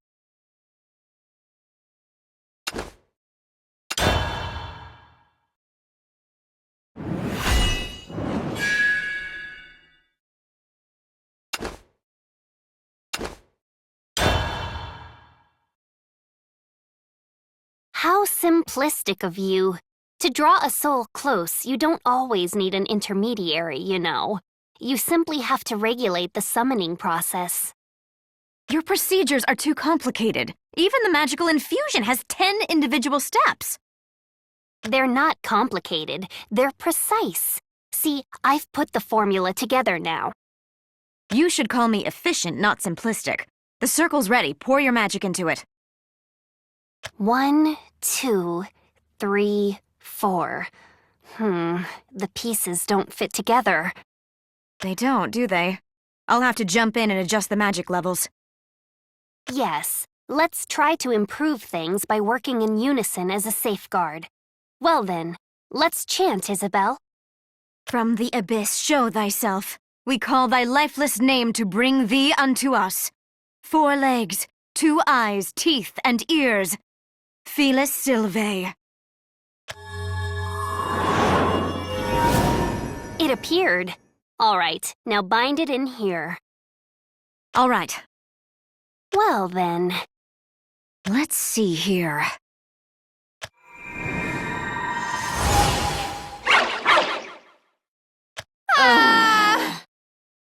How simplistic of you. To draw a soul close, you don't always need an intermediary, you know. You simply have to regulate the summoning process. Your procedures are too complicated. Even the magical infusion has 10 individual steps. They're not complicated. They're precise. See, I've put the formula together now. You should call me efficient, not simplistic. The circle's ready. Pour your magic into it. 1, 2, 3, 4. The pieces don't fit together. They don't, do they? I'll have to jump in and adjust the magic levels. Yes, let's try to improve things by working in unison as a safeguard. Well then, let's chant, Isabel. From the abyss show thyself. We call thy lifeless name to bring thee unto us. 4 legs, 2 eyes, teeth, and ears. Felis Sylvae. It appeared. All right, now bind it in here. All right. Well then. Let's see here.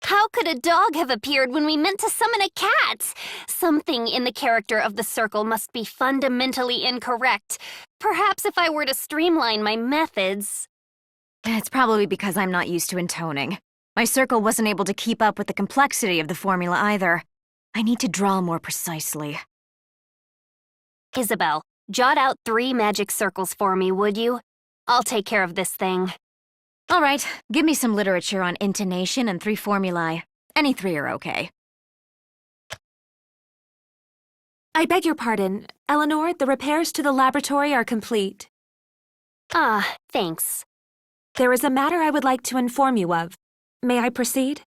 How could a dog have appeared when we meant to summon a cat? Something in the character of the circle must be fundamentally incorrect. Perhaps if I were to streamline my methods... It's probably because I'm not used to intoning. My circle wasn't able to keep up with the complexity of the formula either. I need to draw more precisely. Isabel, jot out 3 magic circles for me, would you? I'll take care of this thing. All right, give me some literature on intonation and 3 formulae. Any 3 are okay. I beg your pardon. Eleanor, the repairs to the laboratory are complete. Ah, thanks. There is a matter I would like to inform you of. May I proceed?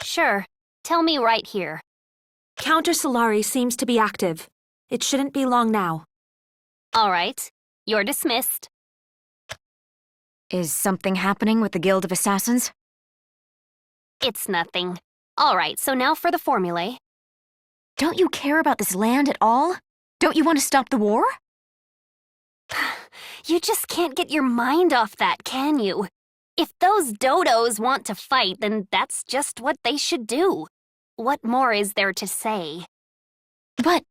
Sure. Tell me right here. Counter Solari seems to be active. It shouldn't be long now. All right. You're dismissed. Is something happening with the Guild of Assassins? It's nothing. All right, so now for the formulae. Don't you care about this land at all? Don't you want to stop the war? You just can't get your mind off that, can you? If those dodos want to fight, then that's just what they should do. What more is there to say? But...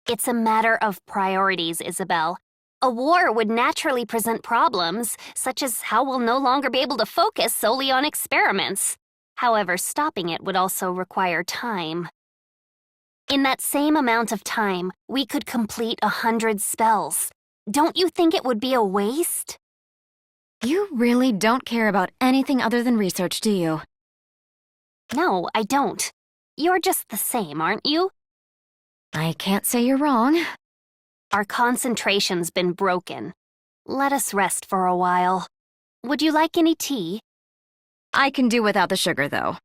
It's a matter of priorities, Isabel. A war would naturally present problems, such as how we'll no longer be able to focus solely on experiments. However, stopping it would also require time. In that same amount of time, we could complete 100 spells. Don't you think it would be a waste? You really don't care about anything other than research, do you? No, I don't. You're just the same, aren't you? I can't say you're wrong. Our concentration's been broken. Let us rest for a while. Would you like any tea? I can do without the sugar, though.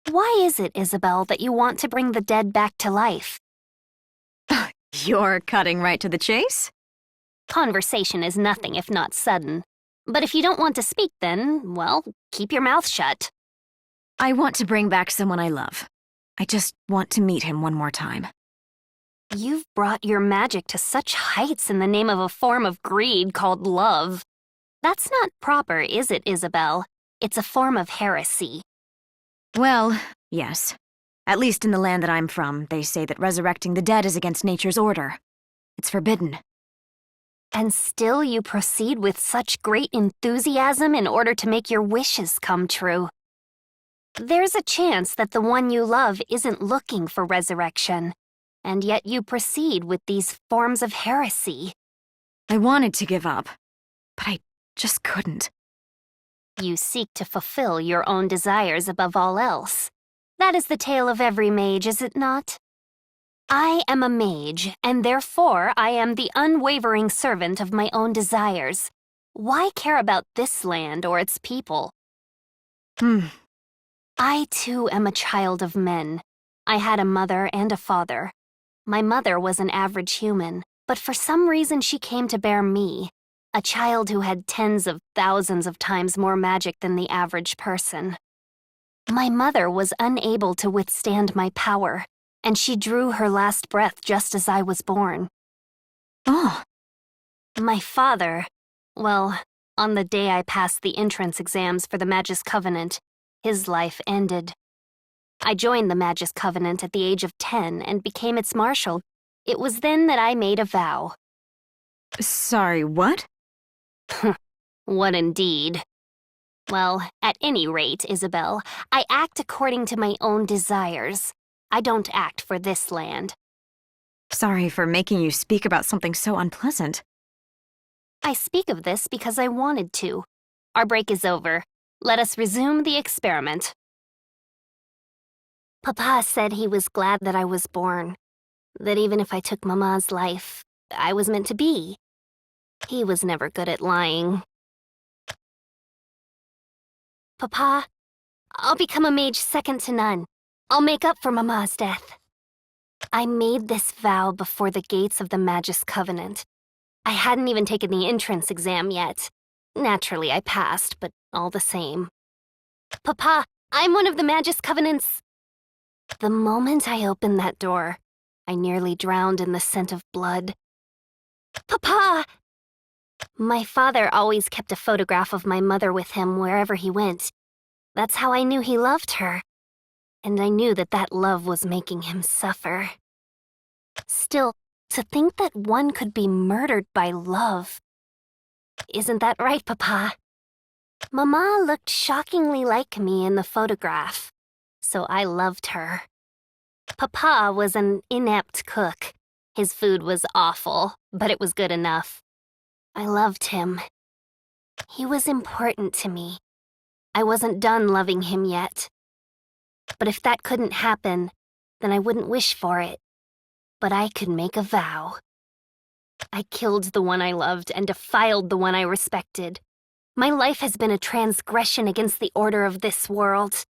Why is it, Isabel, that you want to bring the dead back to life? You're cutting right to the chase? Conversation is nothing if not sudden. But if you don't want to speak then, well, keep your mouth shut. I want to bring back someone I love. I just want to meet him one more time. You've brought your magic to such heights in the name of a form of greed called love. That's not proper, is it, Isabel? It's a form of heresy. Well, yes. At least in the land that I'm from, they say that resurrecting the dead is against nature's order. It's forbidden. And still you proceed with such great enthusiasm in order to make your wishes come true. There's a chance that the one you love isn't looking for resurrection, and yet you proceed with these forms of heresy. I wanted to give up, but I just couldn't. You seek to fulfill your own desires above all else. That is the tale of every mage, is it not? I am a mage, and therefore I am the unwavering servant of my own desires. Why care about this land or its people? I too am a child of men. I had a mother and a father. My mother was an average human, but for some reason she came to bear me, a child who had tens of thousands of times more magic than the average person. My mother was unable to withstand my power, and she drew her last breath just as I was born. Oh. My father, well, on the day I passed the entrance exams for the Magus Covenant, his life ended. I joined the Magus Covenant at the age of 10 and became its marshal. It was then that I made a vow. Sorry, what? What indeed? Well, at any rate, Isabel, I act according to my own desires. I don't act for this land. Sorry for making you speak about something so unpleasant. I speak of this because I wanted to. Our break is over. Let us resume the experiment. Papa said he was glad that I was born. That even if I took Mama's life, I was meant to be. He was never good at lying. Papa, I'll become a mage second to none. I'll make up for Mama's death. I made this vow before the gates of the Magus Covenant. I hadn't even taken the entrance exam yet. Naturally, I passed, but all the same. Papa, I'm one of the Magus Covenant's... The moment I opened that door, I nearly drowned in the scent of blood. Papa! My father always kept a photograph of my mother with him wherever he went. That's how I knew he loved her. And I knew that that love was making him suffer. Still, to think that one could be murdered by love. Isn't that right, Papa? Mama looked shockingly like me in the photograph, so I loved her. Papa was an inept cook. His food was awful, but it was good enough. I loved him. He was important to me. I wasn't done loving him yet. But if that couldn't happen, then I wouldn't wish for it. But I could make a vow. I killed the one I loved and defiled the one I respected. My life has been a transgression against the order of this world.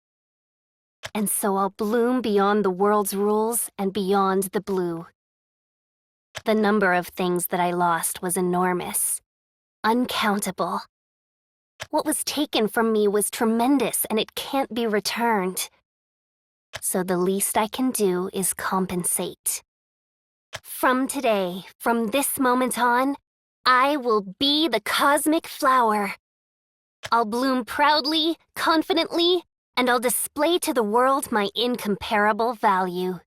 And so I'll bloom beyond the world's rules and beyond the blue. The number of things that I lost was enormous, uncountable. What was taken from me was tremendous and it can't be returned. So the least I can do is compensate. From today, from this moment on, I will be the cosmic flower. I'll bloom proudly, confidently, and I'll display to the world my incomparable value.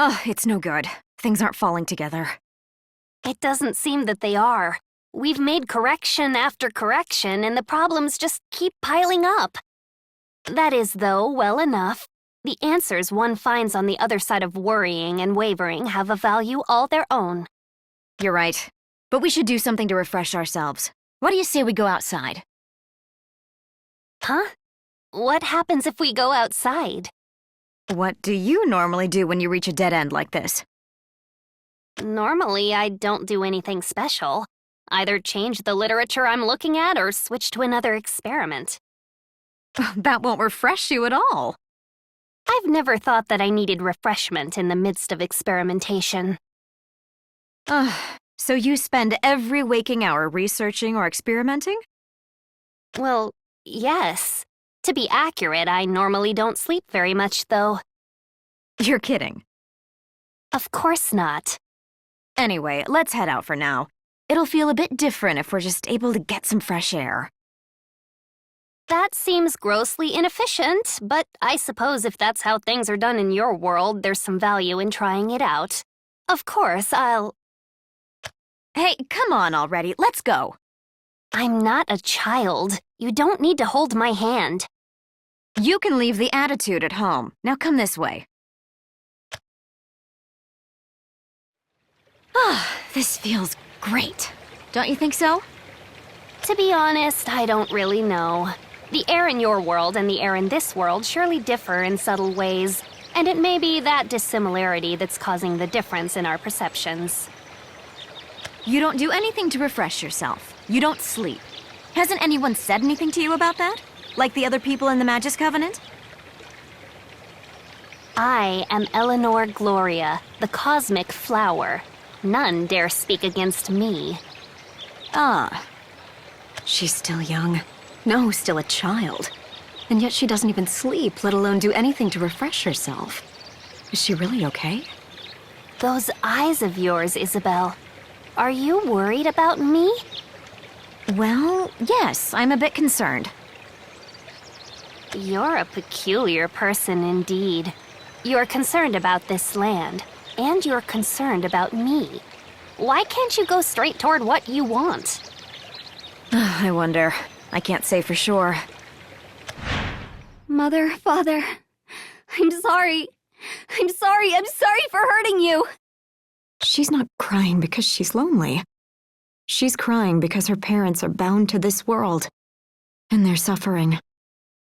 Oh, it's no good. Things aren't falling together. It doesn't seem that they are. We've made correction after correction, and the problems just keep piling up. That is, though, well enough. The answers one finds on the other side of worrying and wavering have a value all their own. You're right. But we should do something to refresh ourselves. What do you say we go outside? Huh? What happens if we go outside? What do you normally do when you reach a dead end like this? Normally, I don't do anything special. Either change the literature I'm looking at or switch to another experiment. That won't refresh you at all. I've never thought that I needed refreshment in the midst of experimentation. So you spend every waking hour researching or experimenting? Well, yes. To be accurate, I normally don't sleep very much, though. You're kidding. Of course not. Anyway, let's head out for now. It'll feel a bit different if we're just able to get some fresh air. That seems grossly inefficient, but I suppose if that's how things are done in your world, there's some value in trying it out. Of course, Hey, come on already, let's go. I'm not a child. You don't need to hold my hand. You can leave the attitude at home. Now come this way. This feels great. Don't you think so? To be honest, I don't really know. The air in your world and the air in this world surely differ in subtle ways, and it may be that dissimilarity that's causing the difference in our perceptions. You don't do anything to refresh yourself. You don't sleep. Hasn't anyone said anything to you about that? Like the other people in the Magus Covenant? I am Eleanor Gloria, the Cosmic Flower. None dare speak against me. She's still young. No, still a child. And yet she doesn't even sleep, let alone do anything to refresh herself. Is she really okay? Those eyes of yours, Isabel. Are you worried about me? Well, yes, I'm a bit concerned. You're a peculiar person indeed. You're concerned about this land, and you're concerned about me. Why can't you go straight toward what you want? I wonder. I can't say for sure. Mother, Father, I'm sorry. I'm sorry for hurting you. She's not crying because she's lonely. She's crying because her parents are bound to this world. And they're suffering.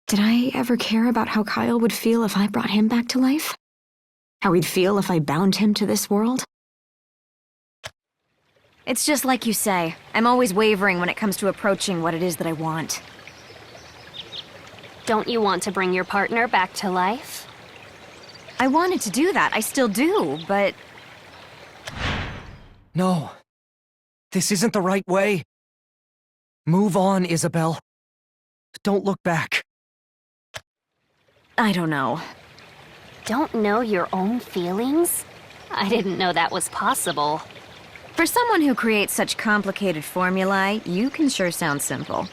Did I ever care about how Kyle would feel if I brought him back to life? How he'd feel if I bound him to this world? It's just like you say. I'm always wavering when it comes to approaching what it is that I want. Don't you want to bring your partner back to life? I wanted to do that. I still do, but... No. This isn't the right way. Move on, Isabel. Don't look back. I don't know. Don't know your own feelings? I didn't know that was possible. For someone who creates such complicated formulae, you can sure sound simple.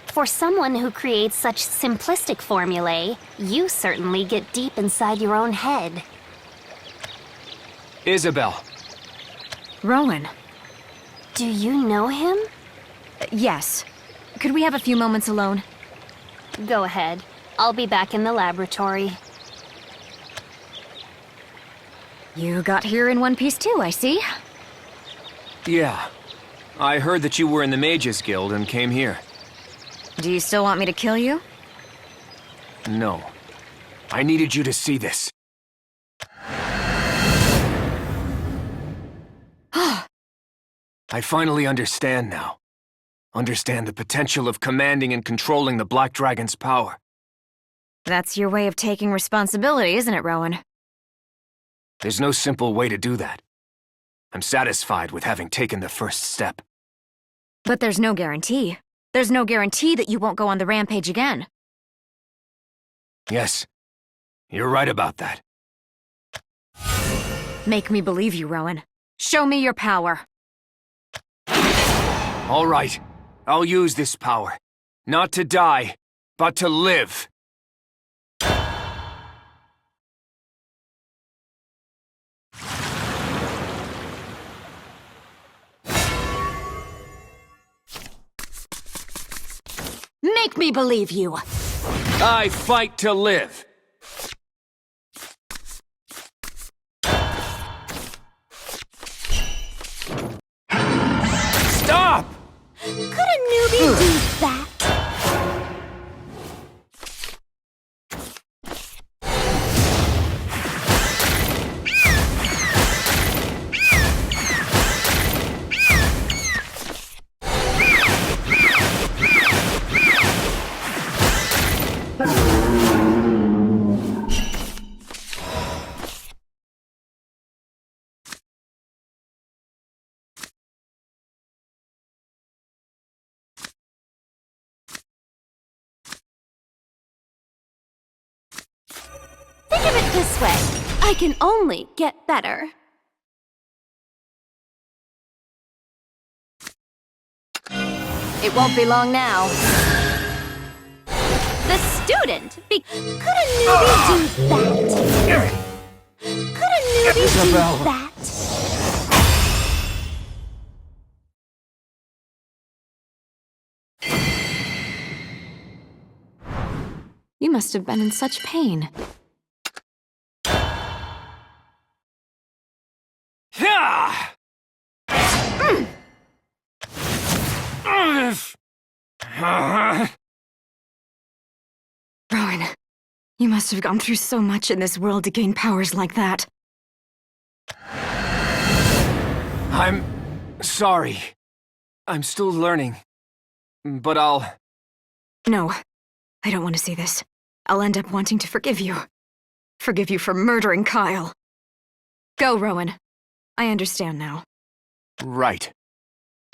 For someone who creates such simplistic formulae, you certainly get deep inside your own head. Isabel. Rowan. Do you know him? Yes. Could we have a few moments alone? Go ahead. I'll be back in the laboratory. You got here in one piece too, I see. Yeah. I heard that you were in the Mages Guild and came here. Do you still want me to kill you? No. I needed you to see this. I finally understand now. Understand the potential of commanding and controlling the Black Dragon's power. That's your way of taking responsibility, isn't it, Rowan? There's no simple way to do that. I'm satisfied with having taken the first step. But there's no guarantee. There's no guarantee that you won't go on the rampage again. Yes, you're right about that. Make me believe you, Rowan. Show me your power. All right, I'll use this power. Not to die, but to live. Make me believe you. I fight to live. Stop! Could a newbie do that? this way. I can only get better. It won't be long now. The student! Could a newbie do that? Could a newbie do Isabel. that? You must have been in such pain. Rowan, you must have gone through so much in this world to gain powers like that. I'm sorry. I'm still learning. But I'll... No, I don't want to see this. I'll end up wanting to forgive you. Forgive you for murdering Kyle. Go, Rowan. I understand now. Right.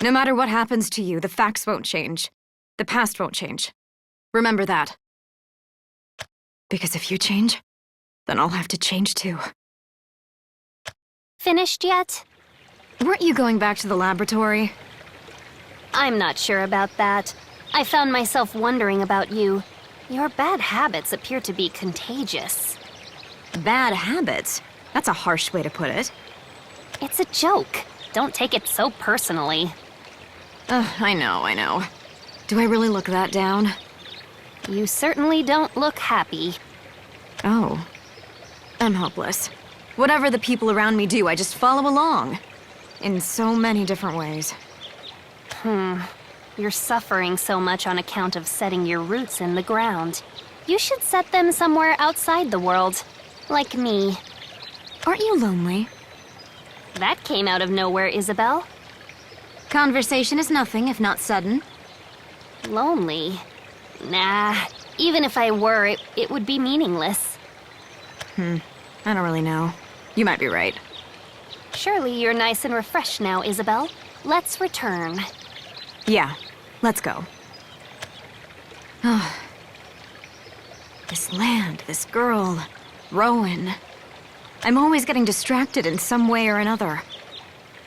No matter what happens to you, the facts won't change. The past won't change. Remember that. Because if you change, then I'll have to change too. Finished yet? Weren't you going back to the laboratory? I'm not sure about that. I found myself wondering about you. Your bad habits appear to be contagious. Bad habits? That's a harsh way to put it. It's a joke. Don't take it so personally. I know. Do I really look that down? You certainly don't look happy. Oh. I'm hopeless. Whatever the people around me do, I just follow along. In so many different ways. You're suffering so much on account of setting your roots in the ground. You should set them somewhere outside the world. Like me. Aren't you lonely? That came out of nowhere, Isabel. Conversation is nothing if not sudden. Lonely? Nah. Even if I were, it would be meaningless. I don't really know. You might be right. Surely you're nice and refreshed now, Isabel. Let's return. Yeah, let's go. This land, this girl, Rowan. I'm always getting distracted in some way or another.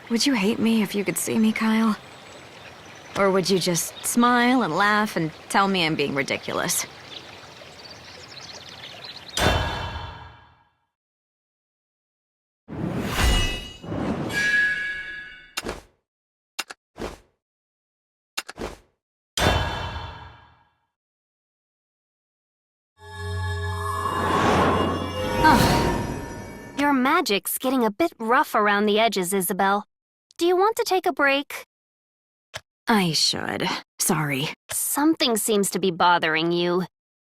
Would you hate me if you could see me, Kyle? Or would you just smile and laugh and tell me I'm being ridiculous? Your magic's getting a bit rough around the edges, Isabel. Do you want to take a break? I should. Sorry. Something seems to be bothering you.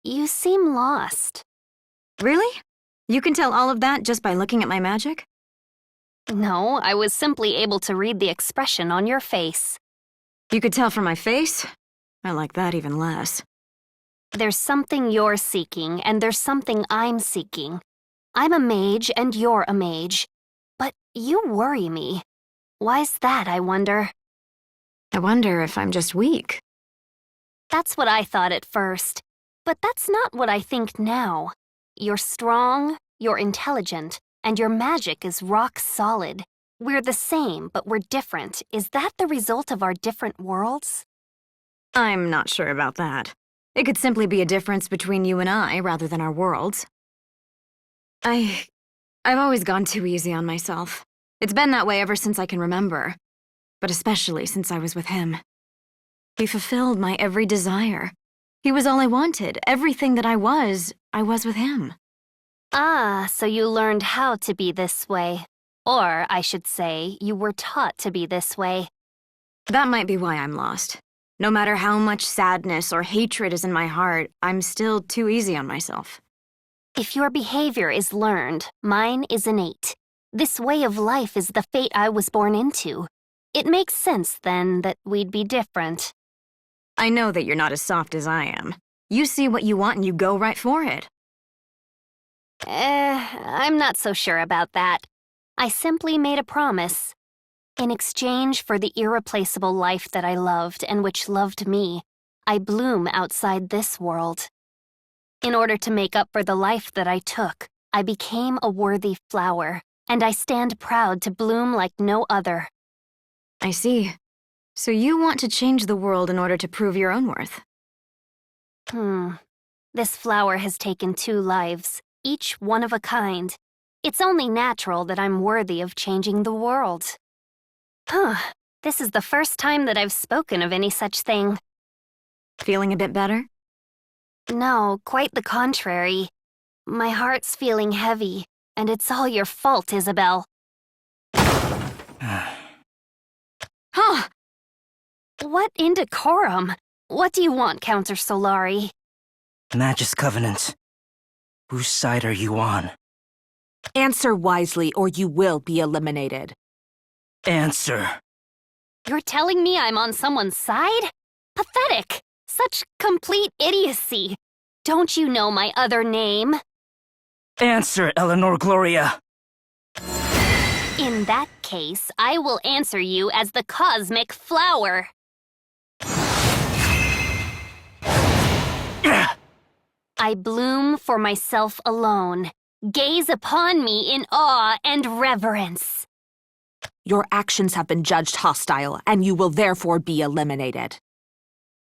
You seem lost. Really? You can tell all of that just by looking at my magic? No, I was simply able to read the expression on your face. You could tell from my face? I like that even less. There's something you're seeking, and there's something I'm seeking. I'm a mage, and you're a mage. But you worry me. Why's that, I wonder? I wonder if I'm just weak. That's what I thought at first. But that's not what I think now. You're strong, you're intelligent, and your magic is rock solid. We're the same, but we're different. Is that the result of our different worlds? I'm not sure about that. It could simply be a difference between you and I rather than our worlds. I've always gone too easy on myself. It's been that way ever since I can remember. But especially since I was with him. He fulfilled my every desire. He was all I wanted. Everything that I was with him. Ah, so you learned how to be this way. Or, I should say, you were taught to be this way. That might be why I'm lost. No matter how much sadness or hatred is in my heart, I'm still too easy on myself. If your behavior is learned, mine is innate. This way of life is the fate I was born into. It makes sense, then, that we'd be different. I know that you're not as soft as I am. You see what you want and you go right for it. I'm not so sure about that. I simply made a promise. In exchange for the irreplaceable life that I loved and which loved me, I bloom outside this world. In order to make up for the life that I took, I became a worthy flower, and I stand proud to bloom like no other. I see. So you want to change the world in order to prove your own worth? This flower has taken 2 lives, each one of a kind. It's only natural that I'm worthy of changing the world. This is the first time that I've spoken of any such thing. Feeling a bit better? No, quite the contrary. My heart's feeling heavy, and it's all your fault, Isabel. Huh! What indecorum? What do you want, Counter Solari? Magus Covenant. Whose side are you on? Answer wisely, or you will be eliminated. Answer. You're telling me I'm on someone's side? Pathetic! Such complete idiocy! Don't you know my other name? Answer, Eleanor Gloria. In that case, I will answer you as the Cosmic Flower. I bloom for myself alone. Gaze upon me in awe and reverence. Your actions have been judged hostile, and you will therefore be eliminated.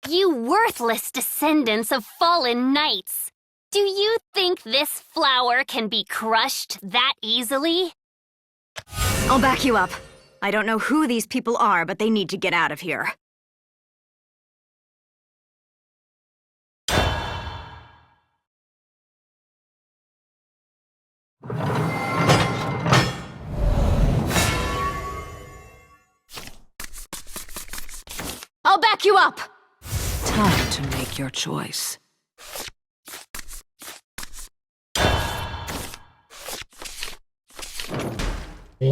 You worthless descendants of fallen knights! Do you think this flower can be crushed that easily? I'll back you up. I don't know who these people are, but they need to get out of here. I'll back you up! Time to make your choice. The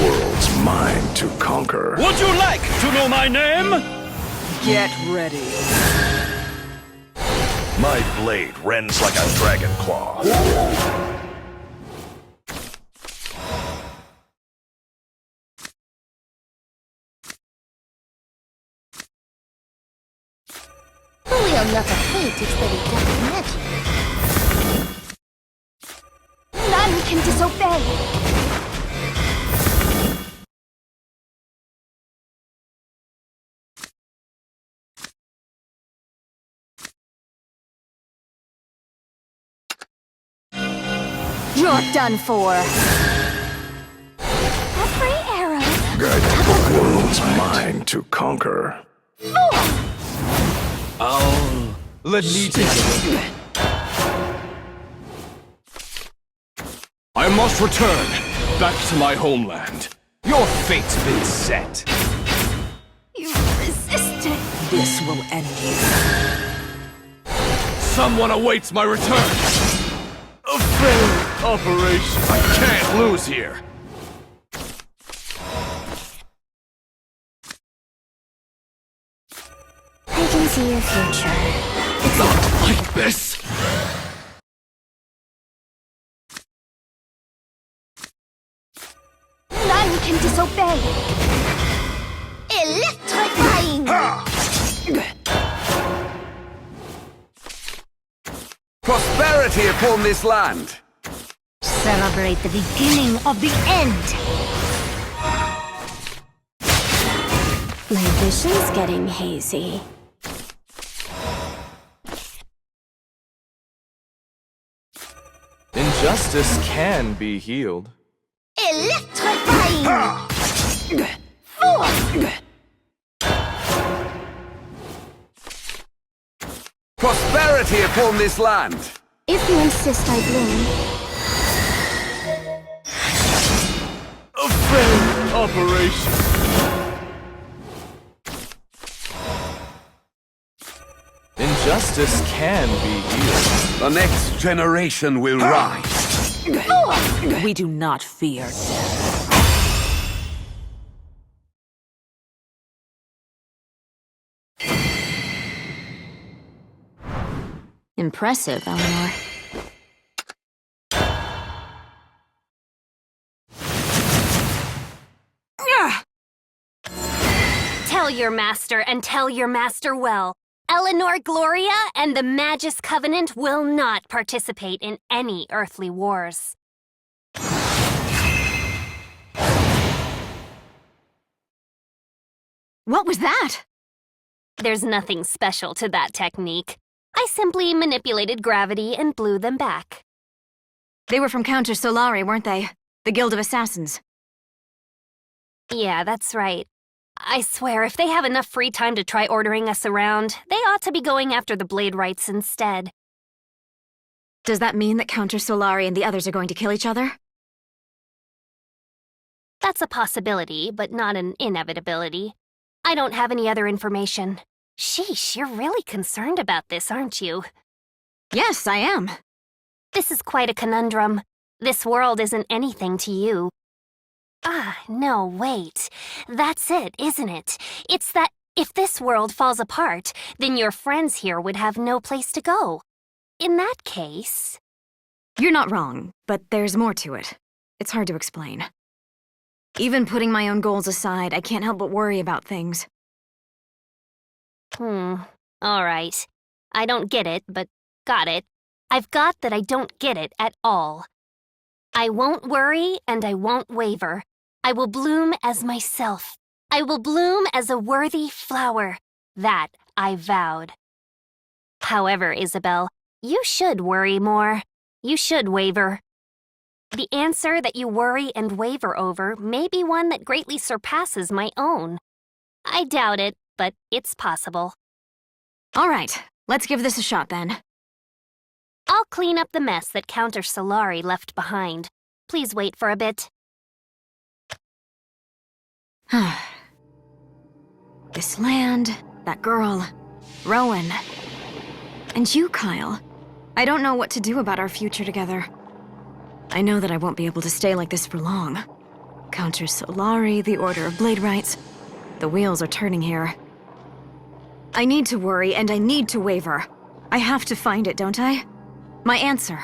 world's mine to conquer. Would you like to know my name? Get ready. My blade rends like a dragon claw. Fully on not afraid to study dark magic. None can disobey! You're done for. Every arrow. The world's mine to conquer. Let me take it. I must return back to my homeland. Your fate's been set. You resisted. This will end you. Someone awaits my return. A failed operation. I can't lose here. I can see your future. Not like this. None can disobey. Electrifying! Prosperity upon this land! Celebrate the beginning of the end! My vision's getting hazy. Injustice can be healed. Electrifying! Prosperity upon this land! If you insist I bloom. A failed operation. Injustice can be healed. The next generation will rise. We do not fear death. Impressive, Eleanor. Tell your master and tell your master well. Eleanor Gloria and the Magus Covenant will not participate in any earthly wars. What was that? There's nothing special to that technique. I simply manipulated gravity and blew them back. They were from Counter Solari, weren't they? The Guild of Assassins. Yeah, that's right. I swear, if they have enough free time to try ordering us around, they ought to be going after the Blade Rights instead. Does that mean that Counter Solari and the others are going to kill each other? That's a possibility, but not an inevitability. I don't have any other information. Sheesh, you're really concerned about this, aren't you? Yes, I am. This is quite a conundrum. This world isn't anything to you. Ah, no, wait. That's it, isn't it? It's that if this world falls apart, then your friends here would have no place to go. In that case... You're not wrong, but there's more to it. It's hard to explain. Even putting my own goals aside, I can't help but worry about things. All right. I don't get it, but got it. I've got that I don't get it at all. I won't worry and I won't waver. I will bloom as myself. I will bloom as a worthy flower. That I vowed. However, Isabel, you should worry more. You should waver. The answer that you worry and waver over may be one that greatly surpasses my own. I doubt it, but it's possible. All right, let's give this a shot then. I'll clean up the mess that Counter Solari left behind. Please wait for a bit. This land, that girl, Rowan, and you, Kyle. I don't know what to do about our future together. I know that I won't be able to stay like this for long. Counter Solari, the Order of Blade Rights. The wheels are turning here. I need to worry and I need to waver. I have to find it, don't I? My answer.